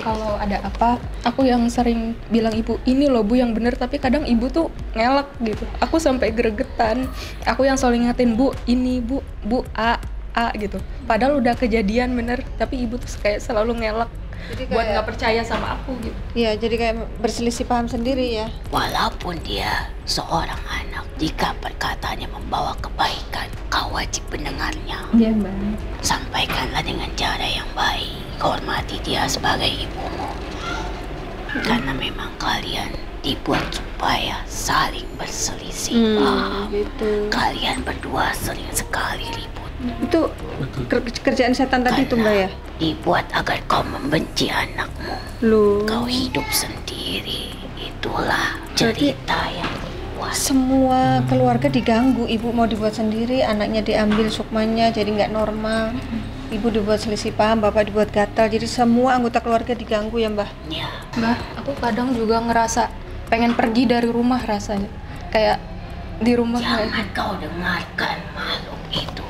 [SPEAKER 5] Kalau ada apa, aku yang sering bilang ibu, ini loh bu yang bener, tapi kadang ibu tuh ngelak gitu. Aku sampai gregetan. Aku yang selalu ingetin, bu ini bu A gitu. Padahal udah kejadian bener, tapi ibu tuh kayak selalu ngelak. Jadi buat nggak percaya sama aku gitu. Iya, jadi kayak berselisih paham sendiri ya.
[SPEAKER 7] Walaupun dia seorang anak, jika perkataannya membawa kebaikan, kau wajib mendengarnya.
[SPEAKER 5] Iya mbak.
[SPEAKER 7] Sampaikanlah dengan cara yang baik. hormati dia sebagai ibumu. Karena memang kalian dibuat supaya saling berselisih.
[SPEAKER 2] Gitu.
[SPEAKER 7] Kalian berdua sering sekali ribut.
[SPEAKER 2] Itu kerjaan setan tadi itu Mbak ya?
[SPEAKER 7] Dibuat agar kau membenci anakmu.
[SPEAKER 2] Loh.
[SPEAKER 7] Kau hidup sendiri. Itulah cerita yang dibuat.
[SPEAKER 2] Semua keluarga diganggu, ibu mau dibuat sendiri, anaknya diambil sukmanya jadi nggak normal. Ibu dibuat selisih paham, bapak dibuat gatal, jadi semua anggota keluarga diganggu ya Mbah?
[SPEAKER 7] Ya.
[SPEAKER 5] Mbak, aku kadang juga ngerasa pengen pergi dari rumah rasanya. Kayak di rumah.
[SPEAKER 7] Jangan kau dengarkan makhluk itu.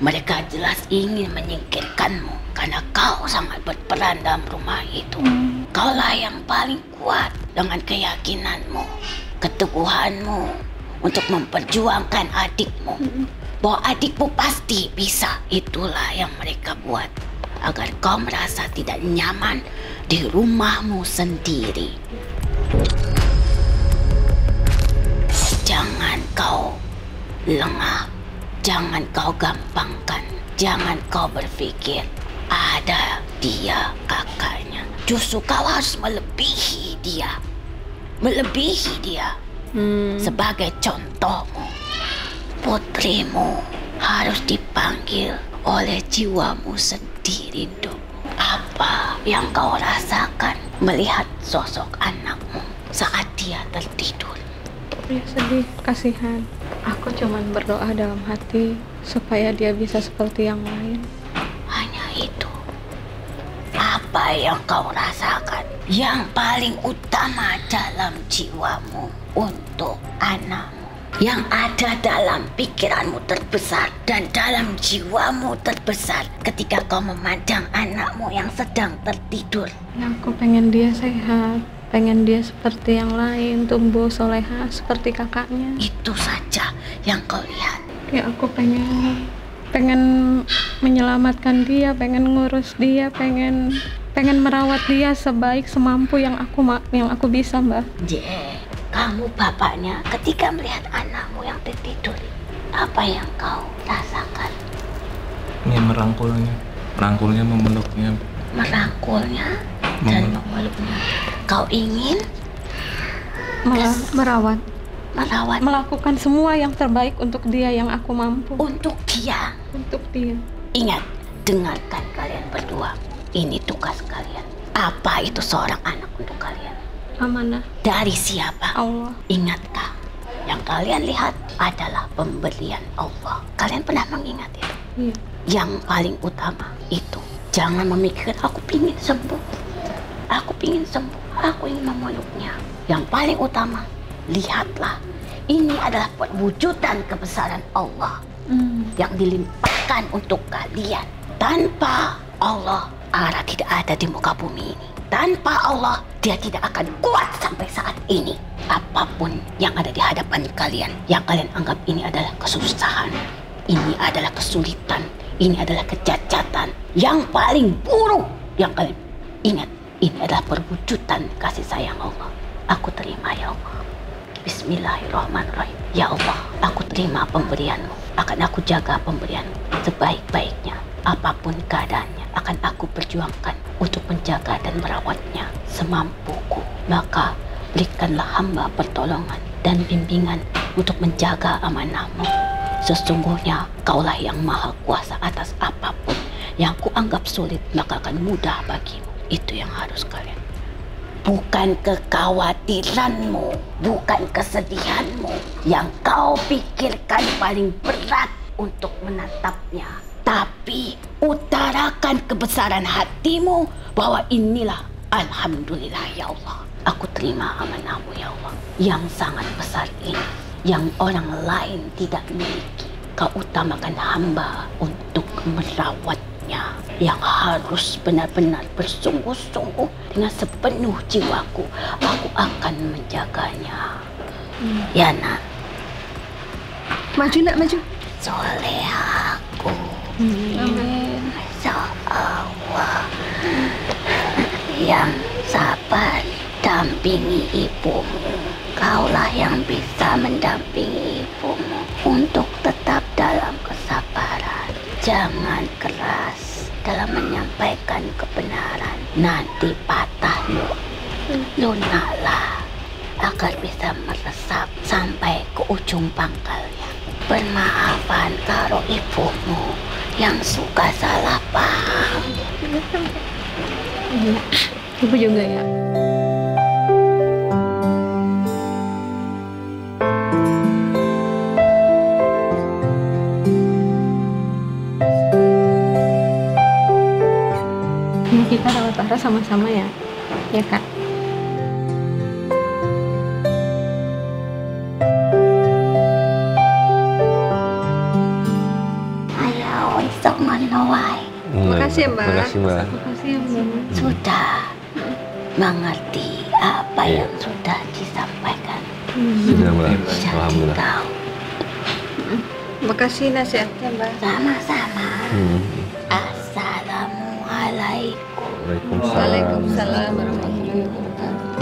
[SPEAKER 7] Mereka jelas ingin menyingkirkanmu karena kau sangat berperan dalam rumah itu. Kaulah yang paling kuat dengan keyakinanmu, keteguhanmu untuk memperjuangkan adikmu. Bahwa adikmu pasti bisa. Itulah yang mereka buat agar kau merasa tidak nyaman di rumahmu sendiri. Jangan kau lengah, jangan kau gampangkan, jangan kau berpikir ada dia kakaknya. Justru kau harus melebihi dia, Sebagai contohmu, putrimu harus dipanggil oleh jiwamu sendiri, Dok. Apa yang kau rasakan melihat sosok anakmu saat dia tertidur?
[SPEAKER 4] Ya sedih, kasihan. Aku cuman berdoa dalam hati supaya dia bisa seperti yang lain.
[SPEAKER 7] Hanya itu. Apa yang kau rasakan yang paling utama dalam jiwamu untuk anakmu, yang ada dalam pikiranmu terbesar dan dalam jiwamu terbesar ketika kau memandang anakmu yang sedang tertidur?
[SPEAKER 4] Ya, aku pengen dia sehat, pengen dia seperti yang lain, tumbuh soleha seperti kakaknya.
[SPEAKER 7] Itu saja yang kau lihat.
[SPEAKER 4] Ya, aku pengen menyelamatkan dia, pengen ngurus dia, pengen merawat dia sebaik semampu yang aku bisa, Mbak.
[SPEAKER 7] Kamu bapaknya ketika melihat anakmu yang tertidur, apa yang kau rasakan?
[SPEAKER 6] Ini merangkulnya, memeluknya.
[SPEAKER 7] Merangkulnya dan memeluknya. Kau ingin
[SPEAKER 4] merawat,
[SPEAKER 7] melakukan
[SPEAKER 4] semua yang terbaik untuk dia yang aku mampu.
[SPEAKER 7] Untuk dia. Ingat, dengarkan kalian berdua. Ini tugas kalian. Apa itu seorang anak untuk kalian?
[SPEAKER 4] Amanah.
[SPEAKER 7] Dari siapa?
[SPEAKER 4] Allah.
[SPEAKER 7] Ingatkah? Yang kalian lihat adalah pemberian Allah. Kalian pernah mengingat itu?
[SPEAKER 4] Iya.
[SPEAKER 7] Yang paling utama itu, jangan memikirkan aku ingin sembuh, aku ingin memeluknya. Yang paling utama, lihatlah, ini adalah perwujudan kebesaran Allah yang dilimpahkan untuk kalian. Tanpa Allah, Allah tidak ada di muka bumi ini. Tanpa Allah, dia tidak akan kuat sampai saat ini. Apapun yang ada di hadapan kalian, yang kalian anggap ini adalah kesusahan, ini adalah kesulitan, ini adalah kecacatan yang paling buruk yang kalian ingat, ini adalah perwujudan kasih sayang Allah. Aku terima ya Allah. Bismillahirrahmanirrahim. Ya Allah, aku terima pemberianmu. Akan aku jaga pemberianmu sebaik-baiknya. Apapun keadaannya, akan aku perjuangkan untuk menjaga dan merawatnya semampuku. Maka berikanlah hamba pertolongan dan bimbingan untuk menjaga amanahmu. Sesungguhnya kaulah yang maha kuasa atas apapun yang kuanggap sulit, maka akan mudah bagimu. Itu yang harus kalian. Bukan kekhawatiranmu, bukan kesedihanmu yang kau pikirkan paling berat untuk menatapnya. Tapi utarakan kebesaran hatimu bahwa inilah alhamdulillah ya Allah. Aku terima amanahmu ya Allah yang sangat besar ini, yang orang lain tidak miliki. Kau utamakan hamba untuk merawatnya, yang harus benar-benar bersungguh-sungguh dengan sepenuh jiwaku. Aku akan menjaganya. Ya nak.
[SPEAKER 2] Maju nak, maju.
[SPEAKER 7] Solehaku.
[SPEAKER 2] Amin.
[SPEAKER 7] Insya Allah. Yang sabar, dampingi ibumu. Kaulah yang bisa mendampingi ibumu untuk tetap dalam kesabaran. Jangan keras dalam menyampaikan kebenaran. Nanti patah lunaklah agar bisa meresap sampai ke ujung pangkalnya. Bermaafan karo ibumu yang suka salah paham.
[SPEAKER 4] Ibu juga ya. Kita rawat Bahra sama-sama ya, ya Kak.
[SPEAKER 7] Ayo, isok manawai.
[SPEAKER 2] Makasih ya, Mbak.
[SPEAKER 1] Makasih, Mbak.
[SPEAKER 4] Makasih ya Bu.
[SPEAKER 7] Sudah mengerti apa yang sudah disampaikan.
[SPEAKER 1] Sudah, Mbak.
[SPEAKER 7] Jadi
[SPEAKER 1] Alhamdulillah.
[SPEAKER 7] tahu.
[SPEAKER 2] Makasih nasihatnya, Mbak.
[SPEAKER 7] Sama-sama. Assalamualaikum.
[SPEAKER 2] Waalaikumsalam warahmatullahi wabarakatuh.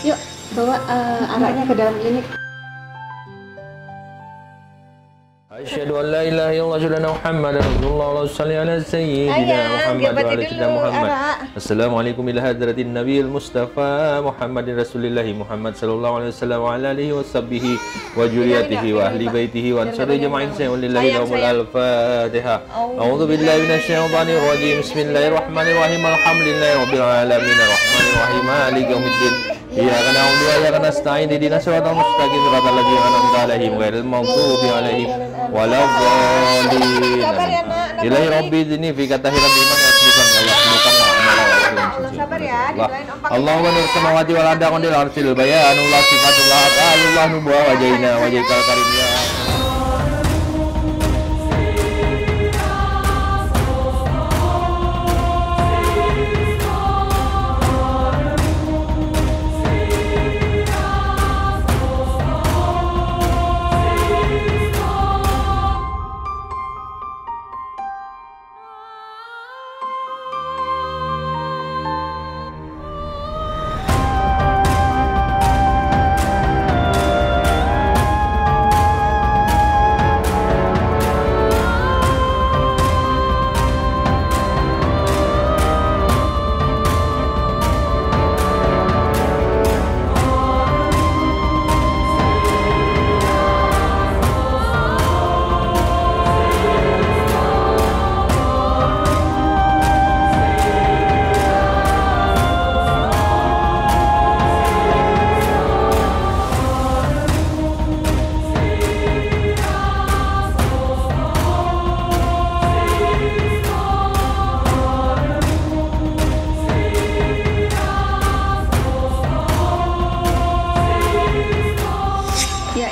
[SPEAKER 2] Yuk, bawa araknya ke dalam klinik.
[SPEAKER 1] Asyhadu an la ilaha illallah wa anna Muhammadar Rasulullah. Allahumma shalli ala sayyidina Muhammad wa ala sayyidina Muhammad. Assalamualaikum ila hadratin nabiyil mustafa Muhammadin Rasulillah Muhammad sallallahu alaihi wasallam wa ala alihi wa sahbihi wa dzurriyyatihi wa ahli baitihi wa ansari jama'in lillahi al-Fatiha. A'udzu billahi minasyaitonir rajim. Bismillahirrahmanirrahim. Alhamdulillahi rabbil alamin arrahmanir rahim maliki yaumiddin. Iyyaka na'budu wa iyyaka nasta'in ihdinas siratal mustaqim siratal ladzina an'amta 'alaihim ghairil maghdubi 'alaihim waladdallin. Ilahi rabbi idzni fi katahiran biman yasrifan Allah bukanlah
[SPEAKER 2] Sabar ya, didoain Om Pak.
[SPEAKER 1] Allahumma nur samawati wal ardi qadil arsil bayanullah sifatullah ta'alullah nubuwa wajahina wajhikal karim ya.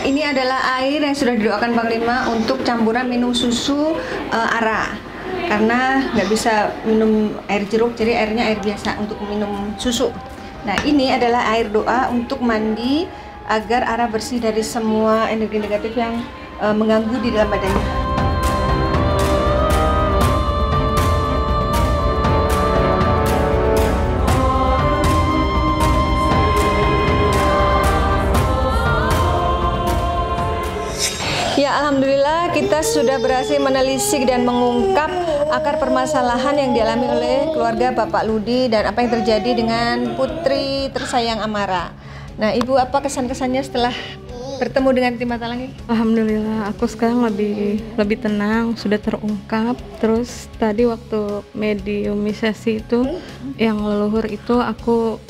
[SPEAKER 2] Ini adalah air yang sudah didoakan Panglima untuk campuran minum susu ARA, karena nggak bisa minum air jeruk, jadi airnya air biasa untuk minum susu. Nah, ini adalah air doa untuk mandi agar ARA bersih dari semua energi negatif yang mengganggu di dalam badannya. Ya, alhamdulillah kita sudah berhasil menelisik dan mengungkap akar permasalahan yang dialami oleh keluarga Bapak Ludi dan apa yang terjadi dengan putri tersayang Amara. Nah, Ibu, apa kesan-kesannya setelah bertemu dengan tim Matalangi?
[SPEAKER 4] Alhamdulillah, aku sekarang lebih tenang, sudah terungkap. Terus tadi waktu mediumisasi itu yang leluhur itu aku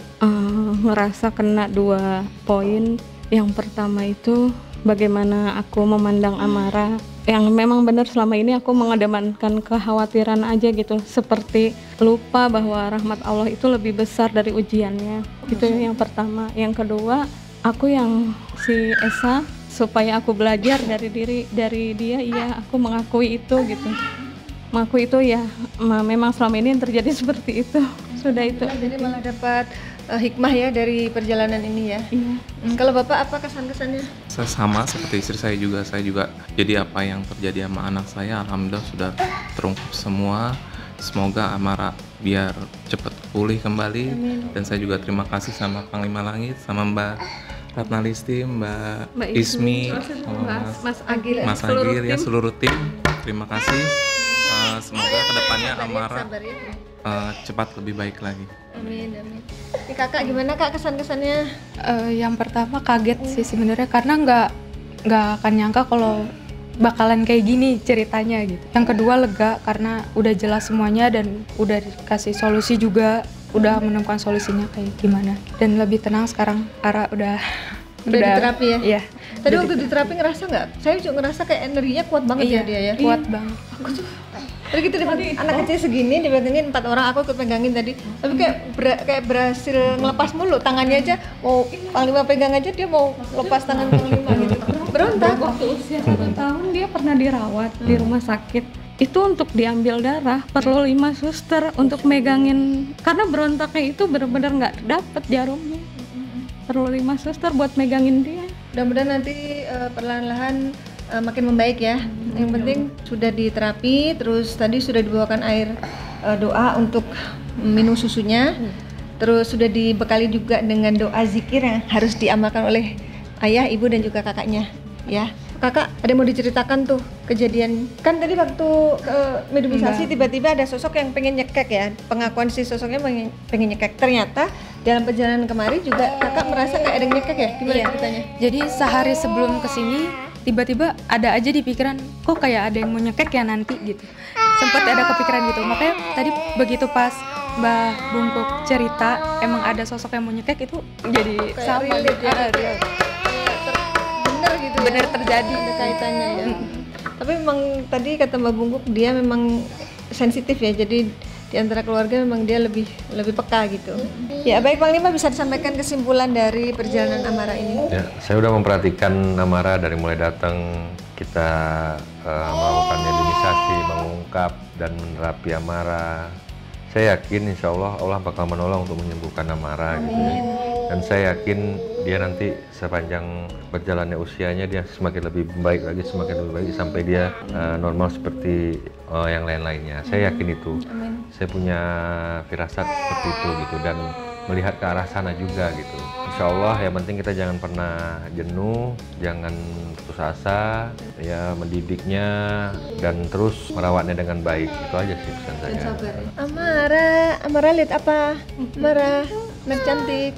[SPEAKER 4] ngerasa kena 2 poin. Yang pertama itu bagaimana aku memandang Amara, yang memang benar selama ini aku mengedepankan kekhawatiran aja gitu, seperti lupa bahwa rahmat Allah itu lebih besar dari ujiannya. Itu yang pertama. Yang kedua, aku yang si Esa, supaya aku belajar dari dia, iya aku mengakui itu gitu. Maku itu ya memang selama ini yang terjadi seperti itu. Sudah itu.
[SPEAKER 2] Jadi malah dapat hikmah ya dari perjalanan ini ya.
[SPEAKER 4] Iya.
[SPEAKER 2] Kalau Bapak apa kesan-kesannya?
[SPEAKER 6] Saya sama seperti istri saya juga jadi apa yang terjadi sama anak saya alhamdulillah sudah terungkap semua. Semoga Amara biar cepat pulih kembali. Dan saya juga terima kasih sama Panglima Langit, sama Mbak Ratna Listi, Mbak Ismi, sama
[SPEAKER 4] Mas Agil,
[SPEAKER 6] Mas Agil ya, seluruh tim. Terima kasih. Semoga kedepannya Amara cepat lebih baik lagi.
[SPEAKER 2] Amin, amin. Ini Kakak gimana Kak kesan-kesannya?
[SPEAKER 5] Yang pertama kaget sih sebenarnya karena nggak akan nyangka kalau bakalan kayak gini ceritanya gitu. Yang kedua lega karena udah jelas semuanya dan udah dikasih solusi juga, udah menemukan solusinya kayak gimana. Dan lebih tenang sekarang karena udah
[SPEAKER 2] diterapi ya?
[SPEAKER 5] Iya.
[SPEAKER 2] Tadi waktu diterapi ngerasa nggak? Saya juga ngerasa kayak energinya kuat banget ya dia ya?
[SPEAKER 5] Kuat banget.
[SPEAKER 2] Tadi gitu anak kecil segini dipegangin 4 orang, aku ikut pegangin tadi. Tapi kayak berhasil ngelepas mulu tangannya aja. Mau Panglima pegang aja dia mau lepas tangan Panglima gitu. Berontak.
[SPEAKER 4] Waktu usia 1 tahun dia pernah dirawat di rumah sakit. Itu untuk diambil darah perlu 5 suster untuk megangin, karena berontaknya itu benar-benar nggak dapet jarumnya. Perlu 5 suster buat megangin dia.
[SPEAKER 2] Mudah-mudahan nanti perlahan-lahan makin membaik ya. Yang penting sudah diterapi, terus tadi sudah dibawakan air doa untuk minum susunya. Terus sudah dibekali juga dengan doa zikir yang harus diamalkan oleh ayah, ibu dan juga kakaknya ya. Kakak ada mau diceritakan tuh kejadian, kan tadi waktu mediumisasi tiba-tiba ada sosok yang pengen nyekek ya, pengakuan si sosoknya pengen nyekek. Ternyata dalam perjalanan kemarin juga kakak merasa kayak ada yang nyekek ya, gimana ceritanya?
[SPEAKER 5] Jadi sehari sebelum kesini tiba-tiba ada aja di pikiran, kok kayak ada yang mau nyekek ya nanti gitu. Sempat ada kepikiran gitu, makanya tadi begitu pas Mbak Bungkuk cerita emang ada sosok yang mau nyekek itu jadi
[SPEAKER 2] Kayak
[SPEAKER 5] sama
[SPEAKER 2] relate ya.
[SPEAKER 5] real.
[SPEAKER 2] Bener gitu ya?
[SPEAKER 5] Bener terjadi.
[SPEAKER 2] Ada kaitannya ya. Tapi memang tadi kata Mbak Bungkuk dia memang sensitif ya, jadi di antara keluarga memang dia lebih peka gitu. Ya baik Panglima, bisa disampaikan kesimpulan dari perjalanan Amara ini?
[SPEAKER 1] Ya, saya udah memperhatikan Amara dari mulai datang kita melakukan mediumisasi, mengungkap dan menerapi Amara. Saya yakin insya Allah bakal menolong untuk menyembuhkan Amara gitu. Dan saya yakin dia nanti sepanjang berjalannya usianya dia semakin lebih baik lagi, sampai dia normal seperti yang lain-lainnya. Saya yakin itu. Saya punya firasat seperti itu gitu, dan melihat ke arah sana juga gitu. Insya Allah yang penting kita jangan pernah jenuh, jangan putus asa, ya mendidiknya dan terus merawatnya dengan baik. Itu aja sih pesan saya.
[SPEAKER 2] Amara lihat apa? Amara, anak cantik.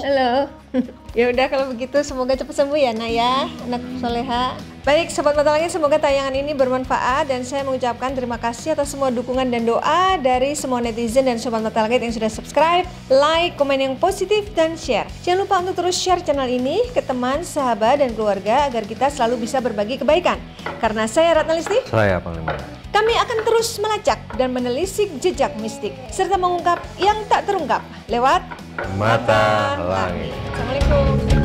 [SPEAKER 2] Halo. Ya udah kalau begitu semoga cepat sembuh ya Nak ya, anak soleha. Baik Sobat Mata Langit, semoga tayangan ini bermanfaat dan saya mengucapkan terima kasih atas semua dukungan dan doa dari semua netizen dan Sobat Mata Langit yang sudah subscribe, like, komen yang positif dan share. Jangan lupa untuk terus share channel ini ke teman, sahabat dan keluarga agar kita selalu bisa berbagi kebaikan. Karena saya Ratna Listi,
[SPEAKER 1] Saya Panglima.
[SPEAKER 2] kami akan terus melacak dan menelisik jejak mistik serta mengungkap yang tak terungkap lewat
[SPEAKER 1] Mata Langit.
[SPEAKER 2] Assalamualaikum.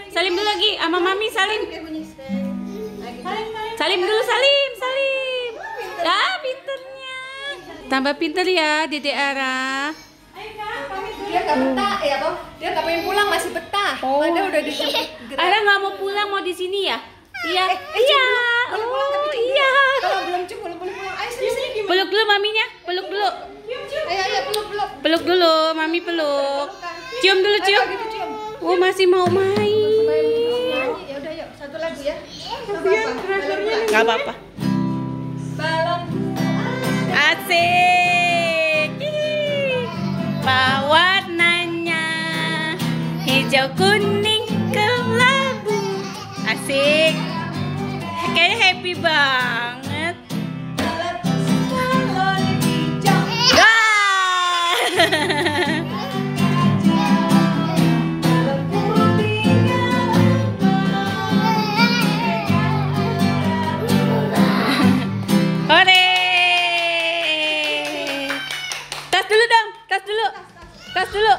[SPEAKER 8] Salim dulu lagi sama Mami, salim. Salim dulu, salim. Ah, pinternya. Tambah pinter ya, Dede Ara.
[SPEAKER 2] Dia nggak betah ya toh? Dia nggak pengen pulang, masih betah. Padahal udah dijemput.
[SPEAKER 8] Ara nggak mau pulang, mau di sini ya? Iya. Iya.
[SPEAKER 2] Boleh pulang tapi
[SPEAKER 8] iya.
[SPEAKER 2] Kalau belum cukup boleh pulang. Ayo sini gimana?
[SPEAKER 8] Peluk dulu maminya, peluk dulu.
[SPEAKER 2] Ayo, peluk.
[SPEAKER 8] Peluk dulu, mami peluk. Cium dulu, cium. Oh, masih mau main.
[SPEAKER 2] Ya udah, yuk. Satu lagu ya.
[SPEAKER 8] Gak apa-apa. Asik. Warnanya hijau kuning kelabu. Asik. Kayaknya happy banget. Hore! Tas dulu dong, tas dulu.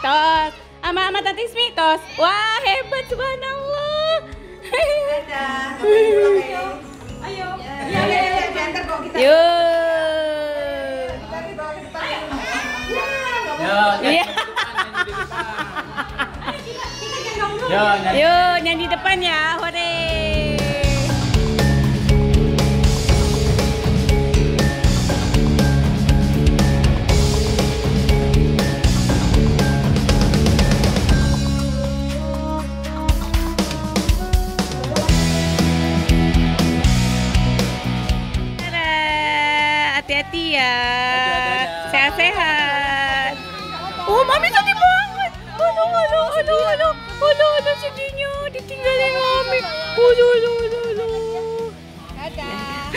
[SPEAKER 8] Tos. Ama Tante Ismi, tos. Wah, hebat subhanallah.
[SPEAKER 2] Ayo. Ya, diantar kok kita.
[SPEAKER 8] Yuk. Iya. Yuk, nyanyi depan ya. Hore. Hati-hati ya. Sehat-sehat. Oh, mami sedih banget. Aduh, sedihnya ditinggalin mami. Aduh.
[SPEAKER 2] Dadah.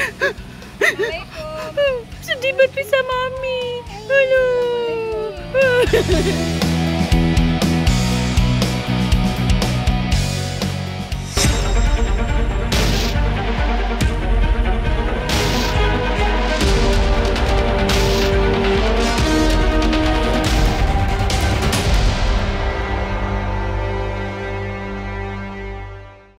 [SPEAKER 2] Assalamualaikum.
[SPEAKER 8] Sedih banget pisah mami. Aduh.